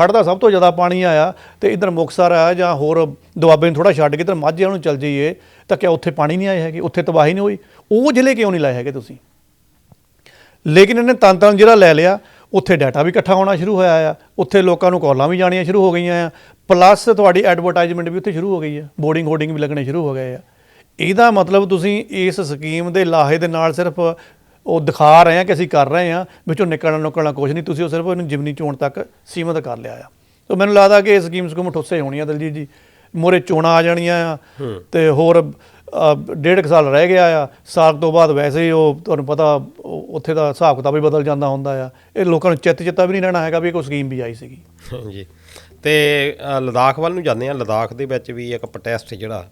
ਹੜ੍ਹ ਦਾ ਸਭ ਤੋਂ ਜ਼ਿਆਦਾ ਪਾਣੀ ਆਇਆ, ਅਤੇ ਇੱਧਰ ਮੁਕਤਸਰ ਆ ਜਾਂ ਹੋਰ ਦੁਆਬੇ ਨੂੰ ਥੋੜ੍ਹਾ ਛੱਡ ਕੇ ਇੱਧਰ ਮਾਝੇ ਨੂੰ ਚੱਲ ਜਾਈਏ, ਤਾਂ ਕਿਆ ਉੱਥੇ ਪਾਣੀ ਨਹੀਂ ਆਏ ਹੈਗੇ, ਉੱਥੇ ਤਬਾਹੀ ਨਹੀਂ ਹੋਈ? ਉਹ ਜ਼ਿਲ੍ਹੇ ਕਿਉਂ ਨਹੀਂ ਲਾਏ ਹੈਗੇ ਤੁਸੀਂ? ਲੇਕਿਨ ਇਹਨੇ ਤਰਨਤਾਰਨ ਜ਼ਿਲ੍ਹਾ ਲੈ ਲਿਆ, ਉੱਥੇ ਡਾਟਾ ਵੀ ਇਕੱਠਾ ਹੋਣਾ ਸ਼ੁਰੂ ਹੋਇਆ ਆ, ਉੱਥੇ ਲੋਕਾਂ ਨੂੰ ਕਾਲਾਂ ਵੀ ਜਾਣੀਆਂ ਸ਼ੁਰੂ ਹੋ ਗਈਆਂ ਆ, ਪਲੱਸ ਤੁਹਾਡੀ ਐਡਵਰਟਾਈਜ਼ਮੈਂਟ ਵੀ ਉੱਥੇ ਸ਼ੁਰੂ ਹੋ ਗਈ ਆ, ਬੋਰਡਿੰਗ ਹੋਰਡਿੰਗ ਵੀ ਲੱਗਣੇ ਸ਼ੁਰੂ ਹੋ ਗਏ ਆ। ਇਹਦਾ ਮਤਲਬ ਤੁਸੀਂ ਇਸ ਸਕੀਮ ਦੇ ਲਾਹੇ ਦੇ ਨਾਲ ਸਿਰਫ ਉਹ ਦਿਖਾ ਰਹੇ ਆ ਕਿ ਅਸੀਂ ਕਰ ਰਹੇ ਹਾਂ, ਵਿੱਚੋਂ ਨਿਕਲਣਾ ਕੁਛ ਨਹੀਂ, ਤੁਸੀਂ ਉਹ ਸਿਰਫ ਇਹਨੂੰ ਜਿਮਨੀ ਚੋਣ ਤੱਕ ਸੀਮਤ ਕਰ ਲਿਆ ਆ। ਤਾਂ ਮੈਨੂੰ ਲੱਗਦਾ ਕਿ ਇਹ ਸਕੀਮ ਠੁੱਸੇ ਹੋਣੀ ਆ ਦਲਜੀਤ ਜੀ, ਮੂਹਰੇ ਚੋਣਾਂ ਆ ਜਾਣੀਆਂ ਆ ਅਤੇ ਹੋਰ 1.5 ਸਾਲ ਰਹਿ ਗਿਆ ਆ, ਸਾਲ ਤੋਂ ਬਾਅਦ ਵੈਸੇ ਹੀ ਉਹ ਤੁਹਾਨੂੰ ਪਤਾ ਉੱਥੇ ਦਾ ਹਿਸਾਬ ਕਿਤਾਬ ਵੀ ਬਦਲ ਜਾਂਦਾ ਹੁੰਦਾ ਆ। ਇਹ ਲੋਕਾਂ ਨੂੰ ਚੇਤਾ ਵੀ ਨਹੀਂ ਰਹਿਣਾ ਹੈਗਾ ਵੀ ਇਹ ਕੋਈ ਸਕੀਮ ਵੀ ਆਈ ਸੀਗੀ ਜੀ। ਅਤੇ ਲੱਦਾਖ ਵੱਲ ਨੂੰ ਜਾਂਦੇ ਹਾਂ। ਲੱਦਾਖ ਦੇ ਵਿੱਚ ਵੀ ਇੱਕ ਪ੍ਰੋਟੈਸਟ ਜਿਹੜਾ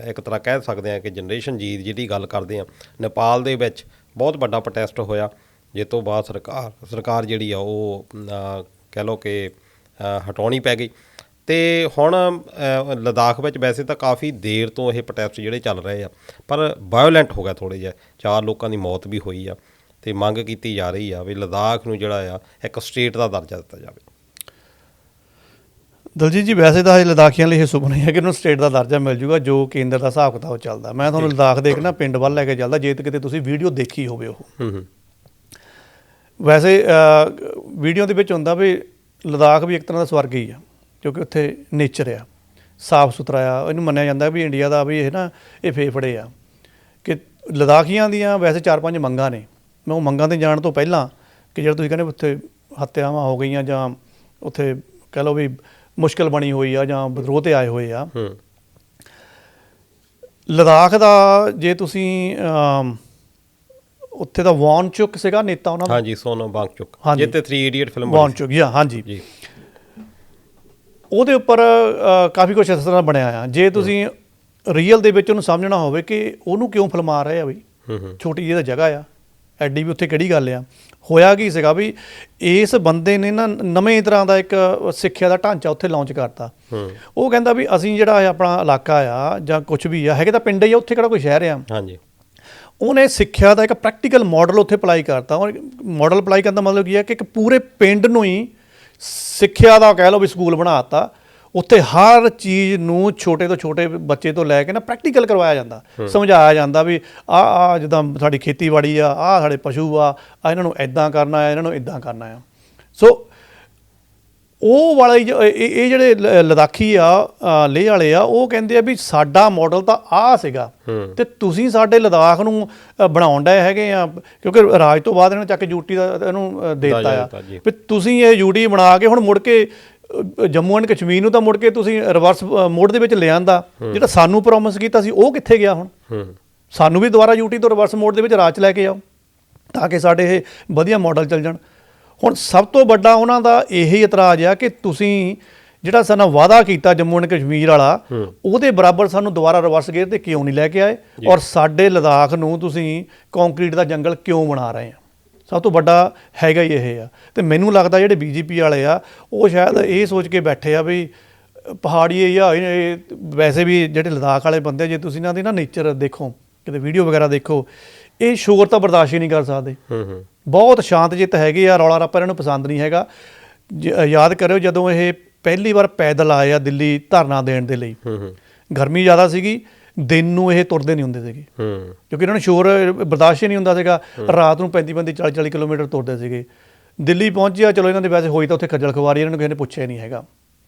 ਇੱਕ ਤਰ੍ਹਾਂ ਕਹਿ ਸਕਦੇ ਹਾਂ ਕਿ ਜਨਰੇਸ਼ਨ ਜੀ ਦੀ ਜਿਹੜੀ ਗੱਲ ਕਰਦੇ ਹਾਂ, ਨੇਪਾਲ ਦੇ ਵਿੱਚ ਬਹੁਤ ਵੱਡਾ ਪ੍ਰੋਟੈਸਟ ਹੋਇਆ, ਜਿਸ ਤੋਂ ਬਾਅਦ ਸਰਕਾਰ ਜਿਹੜੀ ਆ ਉਹ ਕਹਿ ਲਓ ਕਿ ਹਟਾਉਣੀ ਪੈ ਗਈ। ਅਤੇ ਹੁਣ ਲੱਦਾਖ ਵਿੱਚ ਵੈਸੇ ਤਾਂ ਕਾਫੀ ਦੇਰ ਤੋਂ ਇਹ ਪ੍ਰੋਟੈਸਟ ਜਿਹੜੇ ਚੱਲ ਰਹੇ ਆ, ਪਰ ਵਾਇਓਲੈਂਟ ਹੋ ਗਿਆ ਥੋੜ੍ਹੇ ਜਿਹੇ, 4 ਲੋਕਾਂ ਦੀ ਮੌਤ ਵੀ ਹੋਈ ਆ। ਤੇ ਮੰਗ ਕੀਤੀ ਜਾ ਰਹੀ ਆ ਵੀ ਲਦਾਖ ਨੂੰ ਜਿਹੜਾ ਆ ਇੱਕ ਸਟੇਟ ਦਾ ਦਰਜਾ ਦਿੱਤਾ ਜਾਵੇ। ਦਲਜੀਤ ਜੀ, ਵੈਸੇ ਤਾਂ ਇਹ ਲਦਾਖੀਆਂ ਲਈ ਇਹ ਸੁਪਨਾ ਹੈ ਕਿ ਉਹਨੂੰ ਸਟੇਟ ਦਾ ਦਰਜਾ ਮਿਲ ਜੂਗਾ ਜੋ ਕੇਂਦਰ ਦਾ ਹਿਸਾਬ ਕਿਤਾਬ ਚੱਲਦਾ। ਮੈਂ ਤੁਹਾਨੂੰ ਲਦਾਖ ਦੇਖ ਨਾ ਪਿੰਡ ਵੱਲ ਲੈ ਕੇ ਚੱਲਦਾ, ਜੇ ਕਿਤੇ ਤੁਸੀਂ ਵੀਡੀਓ ਦੇਖੀ ਹੋਵੇ ਉਹ। ਵੈਸੇ ਵੀਡੀਓ ਦੇ ਵਿੱਚ ਹੁੰਦਾ ਵੀ ਲਦਾਖ ਵੀ ਇੱਕ ਤਰ੍ਹਾਂ ਦਾ ਸਵਰਗ ਹੀ ਆ, ਕਿਉਂਕਿ ਉੱਥੇ ਨੇਚਰ ਆ, ਸਾਫ ਸੁਥਰਾ ਆ। ਇਹਨੂੰ ਮੰਨਿਆ ਜਾਂਦਾ ਵੀ ਇੰਡੀਆ ਦਾ ਵੀ ਇਹ ਨਾ ਇਹ ਫੇਫੜੇ ਆ ਕਿ ਲਦਾਖੀਆਂ ਦੀਆਂ ਵੈਸੇ 4-5 ਮੰਗਾਂ ਨੇ। ਮੈਂ ਉਹ ਮੰਗਾਂ 'ਤੇ ਜਾਣ ਤੋਂ ਪਹਿਲਾਂ ਕਿ ਜਿਹੜਾ ਤੁਸੀਂ ਕਹਿੰਦੇ ਉੱਥੇ ਹੱਤਿਆਵਾਂ ਹੋ ਗਈਆਂ ਜਾਂ ਉੱਥੇ ਕਹਿ ਲਓ ਵੀ ਮੁਸ਼ਕਿਲ ਬਣੀ ਹੋਈ ਆ ਜਾਂ ਵਿਦਰੋਹ 'ਤੇ ਆਏ ਹੋਏ ਆ, ਲਦਾਖ ਦਾ ਜੇ ਤੁਸੀਂ ਉੱਥੇ ਦਾ ਵਾਂਗਚੁਕ ਸੀਗਾ ਨੇਤਾ ਉਹਨਾਂ ਦਾ, ਹਾਂਜੀ, ਸੋਨਮ ਵਾਂਗਚੁਕ, ਜਿੱਥੇ 3 ਇਡੀਅਟ ਫਿਲਮ ਵਾਂਗਚੁਕ ਹਾਂਜੀ ਜੀ, ਉਹਦੇ ਉੱਪਰ ਕਾਫੀ ਕੁਛ ਇਸ ਤਰ੍ਹਾਂ ਬਣਿਆ ਆ। ਜੇ ਤੁਸੀਂ ਰੀਅਲ ਦੇ ਵਿੱਚ ਉਹਨੂੰ ਸਮਝਣਾ ਹੋਵੇ ਕਿ ਉਹਨੂੰ ਕਿਉਂ ਫਿਲਮਾ ਰਹੇ ਆ ਬਈ, ਛੋਟੀ ਜਿਹੀ ਤਾਂ ਜਗ੍ਹਾ ਆ, ਐਡੀ ਵੀ ਉੱਥੇ ਕਿਹੜੀ ਗੱਲ ਆ। ਹੋਇਆ ਕੀ ਸੀਗਾ ਵੀ ਇਸ ਬੰਦੇ ਨੇ ਨਾ ਨਵੇਂ ਤਰ੍ਹਾਂ ਦਾ ਇੱਕ ਸਿੱਖਿਆ ਦਾ ਢਾਂਚਾ ਉੱਥੇ ਲਾਂਚ ਕਰਤਾ। ਉਹ ਕਹਿੰਦਾ ਵੀ ਅਸੀਂ ਜਿਹੜਾ ਆਪਣਾ ਇਲਾਕਾ ਆ ਜਾਂ ਕੁਛ ਵੀ ਆ, ਹੈਗੇ ਤਾਂ ਪਿੰਡ ਹੀ ਆ, ਉੱਥੇ ਕਿਹੜਾ ਕੋਈ ਸ਼ਹਿਰ ਆ। ਹਾਂਜੀ, ਉਹਨੇ ਸਿੱਖਿਆ ਦਾ ਇੱਕ ਪ੍ਰੈਕਟੀਕਲ ਮਾਡਲ ਉੱਥੇ ਅਪਲਾਈ ਕਰਤਾ। ਔਰ ਮਾਡਲ ਅਪਲਾਈ ਕਰਨ ਦਾ ਮਤਲਬ ਕੀ ਹੈ ਕਿ ਇੱਕ ਪੂਰੇ ਪਿੰਡ ਨੂੰ ਹੀ ਸਿੱਖਿਆ ਦਾ ਕਹਿ ਲਓ ਵੀ ਸਕੂਲ ਬਣਾ ਦਿੱਤਾ। ਉੱਥੇ ਹਰ ਚੀਜ਼ ਨੂੰ ਛੋਟੇ ਤੋਂ ਛੋਟੇ ਬੱਚੇ ਤੋਂ ਲੈ ਕੇ ਨਾ ਪ੍ਰੈਕਟੀਕਲ ਕਰਵਾਇਆ ਜਾਂਦਾ, ਸਮਝਾਇਆ ਜਾਂਦਾ ਵੀ ਆਹ ਜਿੱਦਾਂ ਸਾਡੀ ਖੇਤੀਬਾੜੀ ਆ, ਆਹ ਸਾਡੇ ਪਸ਼ੂ ਆ, ਇਹਨਾਂ ਨੂੰ ਇੱਦਾਂ ਕਰਨਾ ਆ, ਇਹਨਾਂ ਨੂੰ ਇੱਦਾਂ ਕਰਨਾ ਆ। ਸੋ ਉਹ ਵਾਲੇ ਇਹ ਜਿਹੜੇ ਲਦਾਖੀ ਆ ਲੇਹ ਵਾਲੇ ਆ, ਉਹ ਕਹਿੰਦੇ ਆ ਵੀ ਸਾਡਾ ਮਾਡਲ ਤਾਂ ਆਹ ਸੀਗਾ ਤੇ ਤੁਸੀਂ ਸਾਡੇ ਲਦਾਖ ਨੂੰ ਬਣਾਉਣ ਡਏ ਹੈਗੇ ਆ, ਕਿਉਂਕਿ ਰਾਜ ਤੋਂ ਬਾਅਦ ਇਹਨਾਂ ਚੱਕ ਕੇ ਯੂਟੀ ਦਾ ਇਹਨੂੰ ਦੇ ਦਿੱਤਾ ਆ ਵੀ ਤੁਸੀਂ ਇਹ ਯੂਟੀ ਬਣਾ ਕੇ ਹੁਣ ਮੁੜ ਕੇ ਜੰਮੂ ਐਂਡ ਕਸ਼ਮੀਰ ਨੂੰ ਤਾਂ ਮੁੜ ਕੇ ਤੁਸੀਂ ਰਿਵਰਸ ਮੋਡ ਦੇ ਵਿੱਚ ਲਿਆਂਦਾ। ਜਿਹੜਾ ਸਾਨੂੰ ਪ੍ਰੋਮਿਸ ਕੀਤਾ ਸੀ ਉਹ ਕਿੱਥੇ ਗਿਆ? ਹੁਣ ਸਾਨੂੰ ਵੀ ਦੁਬਾਰਾ ਯੂਟੀ ਤੋਂ ਰਿਵਰਸ ਮੋਡ ਦੇ ਵਿੱਚ ਰਾਜ 'ਚ ਲੈ ਕੇ ਆਓ ਤਾਂ ਕਿ ਸਾਡੇ ਇਹ ਵਧੀਆ ਮਾਡਲ ਚੱਲ ਜਾਣ। ਹੁਣ ਸਭ ਤੋਂ ਵੱਡਾ ਉਹਨਾਂ ਦਾ ਇਹੀ ਇਤਰਾਜ਼ ਆ ਕਿ ਤੁਸੀਂ ਜਿਹੜਾ ਸਾਨੂੰ ਵਾਅਦਾ ਕੀਤਾ ਜੰਮੂ ਐਂਡ ਕਸ਼ਮੀਰ ਵਾਲਾ, ਉਹਦੇ ਬਰਾਬਰ ਸਾਨੂੰ ਦੁਬਾਰਾ ਰਿਵਰਸ ਗੇਅਰ ਤੇ ਕਿਉਂ ਨਹੀਂ ਲੈ ਕੇ ਆਏ, ਔਰ ਸਾਡੇ ਲਦਾਖ ਨੂੰ ਤੁਸੀਂ ਕੰਕਰੀਟ ਦਾ ਜੰਗਲ ਕਿਉਂ ਬਣਾ ਰਹੇ ਆ। ਸਭ ਤੋਂ ਵੱਡਾ ਹੈਗਾ ਹੀ ਇਹ ਆ। ਤੇ ਮੈਨੂੰ ਲੱਗਦਾ ਜਿਹੜੇ BJP ਵਾਲੇ ਆ ਉਹ ਸ਼ਾਇਦ ਇਹ ਸੋਚ ਕੇ ਬੈਠੇ ਆ ਵੀ ਪਹਾੜੀ ਆ, ਇਹ ਵੈਸੇ ਵੀ ਜਿਹੜੇ ਲਦਾਖ ਵਾਲੇ ਬੰਦੇ, ਜੇ ਤੁਸੀਂ ਇਹਨਾਂ ਦੀ ਨਾ ਨੇਚਰ ਦੇਖੋ, ਕਿਤੇ ਵੀਡੀਓ ਵਗੈਰਾ ਦੇਖੋ, ਇਹ ਸ਼ੋਰ ਤਾਂ ਬਰਦਾਸ਼ਤ ਹੀ ਨਹੀਂ ਕਰ ਸਕਦੇ। ਬਹੁਤ ਸ਼ਾਂਤ ਜਿੱਤ ਹੈਗੇ ਆ, ਰੌਲਾ ਰੱਪਾ ਇਹਨਾਂ ਨੂੰ ਪਸੰਦ ਨਹੀਂ ਹੈਗਾ। ਯਾਦ ਕਰਿਓ ਜਦੋਂ ਇਹ ਪਹਿਲੀ ਵਾਰ ਪੈਦਲ ਆਏ ਆ ਦਿੱਲੀ ਧਰਨਾ ਦੇਣ ਦੇ ਲਈ, ਗਰਮੀ ਜ਼ਿਆਦਾ ਸੀਗੀ, ਦਿਨ ਨੂੰ ਇਹ ਤੁਰਦੇ ਨਹੀਂ ਹੁੰਦੇ ਸੀਗੇ ਕਿਉਂਕਿ ਇਹਨਾਂ ਨੂੰ ਸ਼ੋਰ ਬਰਦਾਸ਼ਤ ਹੀ ਨਹੀਂ ਹੁੰਦਾ ਸੀਗਾ। ਰਾਤ ਨੂੰ 35-35 40-40 ਕਿਲੋਮੀਟਰ ਤੁਰਦੇ ਸੀਗੇ। ਦਿੱਲੀ ਪਹੁੰਚਿਆ, ਚਲੋ ਇਹਨਾਂ ਦੇ ਵੈਸੇ ਹੋਈ ਤਾਂ ਉੱਥੇ ਖੱਜਲ ਖੁਆਰੀ, ਇਹਨਾਂ ਨੂੰ ਕਿਸੇ ਨੇ ਪੁੱਛਿਆ ਨਹੀਂ ਹੈਗਾ।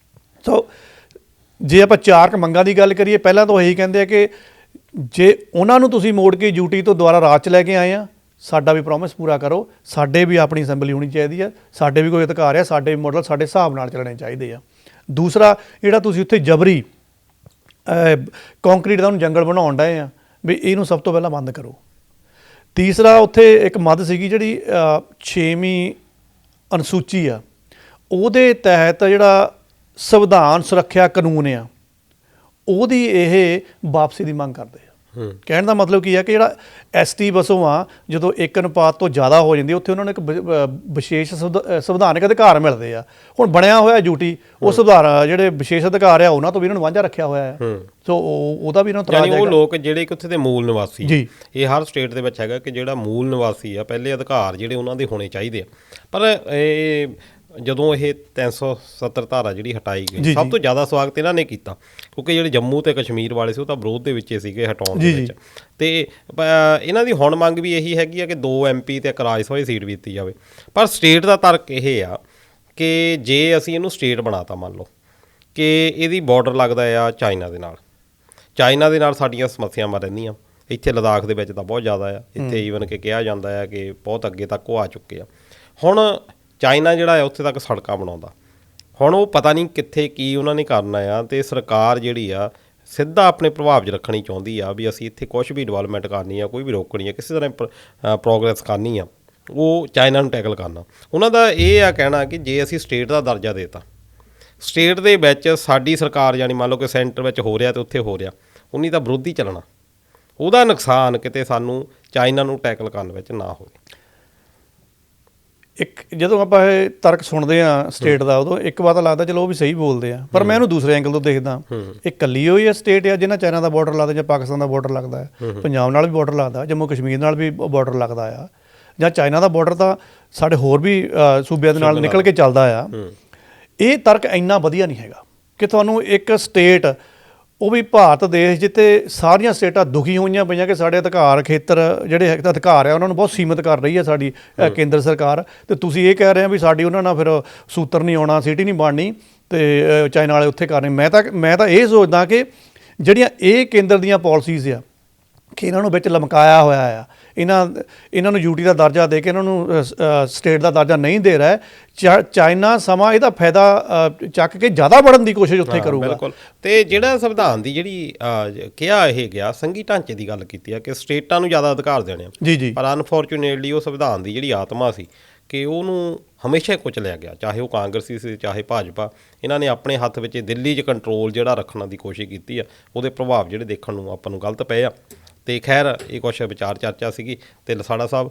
ਸੋ ਜੇ ਆਪਾਂ 4 ਮੰਗਾਂ ਦੀ ਗੱਲ ਕਰੀਏ, ਪਹਿਲਾਂ ਤਾਂ ਇਹੀ ਕਹਿੰਦੇ ਆ ਕਿ ਜੇ ਉਹਨਾਂ ਨੂੰ ਤੁਸੀਂ ਮੋੜ ਕੇ ਯੂਟੀ ਤੋਂ ਦੁਬਾਰਾ ਰਾਜ 'ਚ ਲੈ ਕੇ ਆਏ ਆ, ਸਾਡਾ ਵੀ ਪ੍ਰੋਮਿਸ ਪੂਰਾ ਕਰੋ, ਸਾਡੇ ਵੀ ਆਪਣੀ ਅਸੈਂਬਲੀ ਹੋਣੀ ਚਾਹੀਦੀ ਆ, ਸਾਡੇ ਵੀ ਕੋਈ ਅਧਿਕਾਰ ਆ, ਸਾਡੇ ਵੀ ਮਾਡਲ ਸਾਡੇ ਹਿਸਾਬ ਨਾਲ ਚੱਲਣੇ ਚਾਹੀਦੇ ਆ। ਦੂਸਰਾ, ਜਿਹੜਾ ਤੁਸੀਂ ਉੱਥੇ ਜਬਰੀ ਕੰਕਰੀਟ ਦਾ ਉਹਨੂੰ ਜੰਗਲ ਬਣਾਉਣ ਡਏ ਆ ਵੀ ਇਹਨੂੰ ਸਭ ਤੋਂ ਪਹਿਲਾਂ ਬੰਦ ਕਰੋ। ਤੀਸਰਾ, ਉੱਥੇ ਇੱਕ ਮੱਦ ਸੀਗੀ ਜਿਹੜੀ 6ਵੀਂ ਅਨੁਸੂਚੀ ਆ, ਉਹਦੇ ਤਹਿਤ ਜਿਹੜਾ ਸੰਵਿਧਾਨ ਸੁਰੱਖਿਆ ਕਾਨੂੰਨ ਆ, ਉਹਦੀ ਇਹ ਵਾਪਸੀ ਦੀ ਮੰਗ ਕਰਦੇ ਆ। ਕਹਿਣ ਦਾ ਮਤਲਬ ਕੀ ਆ ਕਿ ਜਿਹੜਾ ST ਵਸੋਂ ਆ, ਜਦੋਂ 1 ਅਨੁਪਾਤ ਤੋਂ ਜ਼ਿਆਦਾ ਹੋ ਜਾਂਦੀ, ਉੱਥੇ ਉਹਨਾਂ ਨੂੰ ਇੱਕ ਵਿਸ਼ੇਸ਼ ਸੰਵਿਧਾਨਕ ਅਧਿਕਾਰ ਮਿਲਦੇ ਆ। ਹੁਣ ਬਣਿਆ ਹੋਇਆ ਯੂਟੀ, ਉਹ ਸੰਵਿਧਾਨ ਜਿਹੜੇ ਵਿਸ਼ੇਸ਼ ਅਧਿਕਾਰ ਆ ਉਹਨਾਂ ਤੋਂ ਵੀ ਇਹਨਾਂ ਨੂੰ ਵਾਂਝਾ ਰੱਖਿਆ ਹੋਇਆ ਹੈ। ਸੋ ਉਹਦਾ ਵੀ ਇਹਨਾਂ ਨੂੰ ਤਰਾਜ ਹੈ। ਉਹ ਲੋਕ ਜਿਹੜੇ ਕਿ ਉੱਥੇ ਦੇ ਮੂਲ ਨਿਵਾਸੀ ਜੀ, ਇਹ ਹਰ ਸਟੇਟ ਦੇ ਵਿੱਚ ਹੈਗਾ ਕਿ ਜਿਹੜਾ ਮੂਲ ਨਿਵਾਸੀ ਆ, ਪਹਿਲੇ ਅਧਿਕਾਰ ਜਿਹੜੇ ਉਹਨਾਂ ਦੇ ਹੋਣੇ ਚਾਹੀਦੇ ਆ। ਪਰ ਇਹ ਜਦੋਂ ਇਹ 370 ਧਾਰਾ ਜਿਹੜੀ ਹਟਾਈ ਗਈ, ਸਭ ਤੋਂ ਜ਼ਿਆਦਾ ਸਵਾਗਤ ਇਹਨਾਂ ਨੇ ਕੀਤਾ ਕਿਉਂਕਿ ਜਿਹੜੇ ਜੰਮੂ ਤੇ ਕਸ਼ਮੀਰ ਵਾਲੇ ਸੀ ਉਹ ਤਾਂ ਵਿਰੋਧ ਦੇ ਵਿੱਚ ਹੀ ਸੀਗੇ ਹਟਾਉਣ ਦੇ ਵਿੱਚ। ਤੇ ਇਹਨਾਂ ਦੀ ਹੁਣ ਮੰਗ ਵੀ ਇਹੀ ਹੈਗੀ ਆ ਕਿ 2 MP ਤੇ 1 ਰਾਜ ਸਭਾ ਸੀਟ ਵੀ ਦਿੱਤੀ ਜਾਵੇ। ਪਰ ਸਟੇਟ ਦਾ ਤਰਕ ਇਹ ਆ ਕਿ ਜੇ ਅਸੀਂ ਇਹਨੂੰ ਸਟੇਟ ਬਣਾਤਾ, ਮੰਨ ਲਓ ਕਿ ਇਹਦੀ ਬਾਰਡਰ ਲੱਗਦਾ ਆ ਚਾਈਨਾ ਦੇ ਨਾਲ, ਚਾਈਨਾ ਦੇ ਨਾਲ ਸਾਡੀਆਂ ਸਮੱਸਿਆਵਾਂ ਰਹਿੰਦੀਆਂ ਇੱਥੇ ਲਦਾਖ ਦੇ ਵਿੱਚ ਤਾਂ ਬਹੁਤ ਜ਼ਿਆਦਾ ਆ। ਇੱਥੇ ਈਵਨ ਕਿ ਕਿਹਾ ਜਾਂਦਾ ਆ ਕਿ ਬਹੁਤ ਅੱਗੇ ਤੱਕ ਉਹ ਆ ਚੁੱਕੇ ਆ। ਹੁਣ ਚਾਈਨਾ ਜਿਹੜਾ ਆ ਉੱਥੇ ਤੱਕ ਸੜਕਾਂ ਬਣਾਉਂਦਾ, ਹੁਣ ਉਹ ਪਤਾ ਨਹੀਂ ਕਿੱਥੇ ਕੀ ਉਹਨਾਂ ਨੇ ਕਰਨਾ ਆ। ਅਤੇ ਸਰਕਾਰ ਜਿਹੜੀ ਆ ਸਿੱਧਾ ਆਪਣੇ ਪ੍ਰਭਾਵ 'ਚ ਰੱਖਣੀ ਚਾਹੁੰਦੀ ਆ ਵੀ ਅਸੀਂ ਇੱਥੇ ਕੁਛ ਵੀ ਡਿਵੈਲਪਮੈਂਟ ਕਰਨੀ ਆ, ਕੋਈ ਵੀ ਰੋਕਣੀ ਆ, ਕਿਸੇ ਤਰ੍ਹਾਂ ਪ੍ਰੋਗਰੈਸ ਕਰਨੀ ਆ, ਉਹ ਚਾਈਨਾ ਨੂੰ ਟੈਕਲ ਕਰਨਾ। ਉਹਨਾਂ ਦਾ ਇਹ ਆ ਕਹਿਣਾ ਕਿ ਜੇ ਅਸੀਂ ਸਟੇਟ ਦਾ ਦਰਜਾ ਦੇਤਾ, ਸਟੇਟ ਦੇ ਵਿੱਚ ਸਾਡੀ ਸਰਕਾਰ ਯਾਨੀ ਮੰਨ ਲਓ ਕਿ ਸੈਂਟਰ ਵਿੱਚ ਹੋ ਰਿਹਾ ਅਤੇ ਉੱਥੇ ਹੋ ਰਿਹਾ, ਉਨੀ ਤਾਂ ਵਿਰੋਧੀ ਚੱਲਣਾ, ਉਹਦਾ ਨੁਕਸਾਨ ਕਿਤੇ ਸਾਨੂੰ ਚਾਈਨਾ ਨੂੰ ਟੈਕਲ ਕਰਨ ਵਿੱਚ ਨਾ ਹੋਵੇ। ਇੱਕ ਜਦੋਂ ਆਪਾਂ ਇਹ ਤਰਕ ਸੁਣਦੇ ਆ ਸਟੇਟ ਦਾ, ਉਦੋਂ ਇੱਕ ਵਾਰ ਤਾਂ ਲੱਗਦਾ ਚਲੋ ਉਹ ਵੀ ਸਹੀ ਬੋਲਦੇ ਆ, ਪਰ ਮੈਂ ਇਹਨੂੰ ਦੂਸਰੇ ਐਂਗਲ ਤੋਂ ਦੇਖਦਾ। ਇਹ ਇਕੱਲੀ ਹੋਈ ਸਟੇਟ ਆ ਜਿਹਨਾਂ ਚਾਈਨਾ ਦਾ ਬਾਰਡਰ ਲੱਗਦਾ ਜਾਂ ਪਾਕਿਸਤਾਨ ਦਾ ਬਾਰਡਰ ਲੱਗਦਾ ਹੈ, ਪੰਜਾਬ ਨਾਲ ਵੀ ਬਾਰਡਰ ਲੱਗਦਾ, ਜੰਮੂ ਕਸ਼ਮੀਰ ਨਾਲ ਵੀ ਬਾਰਡਰ ਲੱਗਦਾ ਆ, ਜਾਂ ਚਾਈਨਾ ਦਾ ਬਾਰਡਰ ਤਾਂ ਸਾਡੇ ਹੋਰ ਵੀ ਸੂਬਿਆਂ ਦੇ ਨਾਲ ਨਿਕਲ ਕੇ ਚੱਲਦਾ ਆ। ਇਹ ਤਰਕ ਇੰਨਾ ਵਧੀਆ ਨਹੀਂ ਹੈਗਾ ਕਿ ਤੁਹਾਨੂੰ ਇੱਕ ਸਟੇਟ, ਉਹ ਵੀ ਭਾਰਤ ਦੇਸ਼ ਜਿੱਥੇ ਸਾਰੀਆਂ ਸਟੇਟਾਂ ਦੁਖੀ ਹੋਈਆਂ ਪਈਆਂ ਕਿ ਸਾਡੇ ਅਧਿਕਾਰ ਖੇਤਰ ਜਿਹੜੇ ਅਧਿਕਾਰ ਆ ਉਹਨਾਂ ਨੂੰ ਬਹੁਤ ਸੀਮਿਤ ਕਰ ਰਹੀ ਹੈ ਸਾਡੀ ਕੇਂਦਰ ਸਰਕਾਰ, ਤੇ ਤੁਸੀਂ ਇਹ ਕਹਿ ਰਹੇ ਆ ਵੀ ਸਾਡੀ ਉਹਨਾਂ ਨਾਲ ਫਿਰ ਸੂਤਰ ਨਹੀਂ ਆਉਣਾ, ਸਿਟੀ ਨਹੀਂ ਬਣਨੀ ਤੇ ਚਾਈਨਾ ਵਾਲੇ ਉੱਥੇ ਕਰਨੇ। ਮੈਂ ਤਾਂ ਇਹ ਸੋਚਦਾ ਕਿ ਜਿਹੜੀਆਂ ਇਹ ਕੇਂਦਰ ਦੀਆਂ ਪਾਲਿਸੀਜ਼ ਆ ਕਿ ਇਹਨਾਂ ਨੂੰ ਵਿੱਚ ਲਮਕਾਇਆ ਹੋਇਆ ਆ, ਇਹਨਾਂ ਨੂੰ ਯੂਟੀ ਦਾ ਦਰਜਾ ਦੇ ਕੇ ਇਹਨਾਂ ਨੂੰ ਸਟੇਟ ਦਾ ਦਰਜਾ ਨਹੀਂ ਦੇ ਰਿਹਾ। ਚਾਈਨਾ ਸਮਾਂ ਇਹਦਾ ਫਾਇਦਾ ਚੱਕ ਕੇ ਜ਼ਿਆਦਾ बढ़न ਦੀ ਕੋਸ਼ਿਸ਼ ਉੱਥੇ ਕਰੂਗਾ। ਬਿਲਕੁਲ। ਤੇ ਜਿਹੜਾ ਸੰਵਿਧਾਨ ਦੀ ਜਿਹੜੀ ਕਿਹਾ ਇਹ ਗਿਆ ਸੰਘੀ ਢਾਂਚੇ ਦੀ ਗੱਲ ਕੀਤੀ ਆ ਕਿ ਸਟੇਟਾਂ ਨੂੰ ਜ਼ਿਆਦਾ ਅਧਿਕਾਰ ਦੇਣੇ ਆ, ਜੀ ਪਰ ਅਨਫੋਰਚੂਨੇਟਲੀ ਉਹ ਸੰਵਿਧਾਨ ਦੀ ਜਿਹੜੀ ਆਤਮਾ ਸੀ ਕਿ ਉਹਨੂੰ ਹਮੇਸ਼ਾ ਕੁਚਲਿਆ ਗਿਆ, ਚਾਹੇ ਉਹ ਕਾਂਗਰਸੀ ਸੀ ਚਾਹੇ ਭਾਜਪਾ। ਇਹਨਾਂ ਨੇ ਆਪਣੇ ਹੱਥ ਵਿੱਚ ਦਿੱਲੀ 'ਚ ਕੰਟਰੋਲ ਜਿਹੜਾ ਰੱਖਣ ਦੀ ਕੋਸ਼ਿਸ਼ ਕੀਤੀ ਆ, ਉਹਦੇ ਪ੍ਰਭਾਵ ਜਿਹੜੇ ਦੇਖਣ ਨੂੰ ਆਪਾਂ ਨੂੰ ਗਲਤ ਪਏ ਆ। ਤੇ ਖੈਰ ਇਹ ਕੁਛ ਵਿਚਾਰ ਚਰਚਾ ਸੀਗੀ। ਤੇ ਲਸਾੜਾ ਸਾਹਿਬ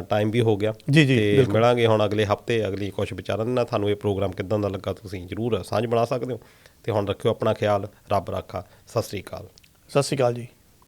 ਟਾਈਮ ਵੀ ਹੋ ਗਿਆ ਤੇ ਮਿਲਾਂਗੇ ਹੁਣ ਅਗਲੇ ਹਫਤੇ ਅਗਲੀ ਕੁਛ ਵਿਚਾਰਾਂ ਦੇ ਨਾਲ। ਤੁਹਾਨੂੰ ਇਹ ਪ੍ਰੋਗਰਾਮ ਕਿੱਦਾਂ ਦਾ ਲੱਗਾ ਤੁਸੀਂ ਜ਼ਰੂਰ ਸਾਂਝ ਬਣਾ ਸਕਦੇ ਹੋ। ਤੇ ਹੁਣ ਰੱਖਿਓ ਆਪਣਾ ਖਿਆਲ, ਰੱਬ ਰਾਖਾ। ਸਤਿ ਸ਼੍ਰੀ ਅਕਾਲ। ਸਤਿ ਸ਼੍ਰੀ ਅਕਾਲ ਜੀ।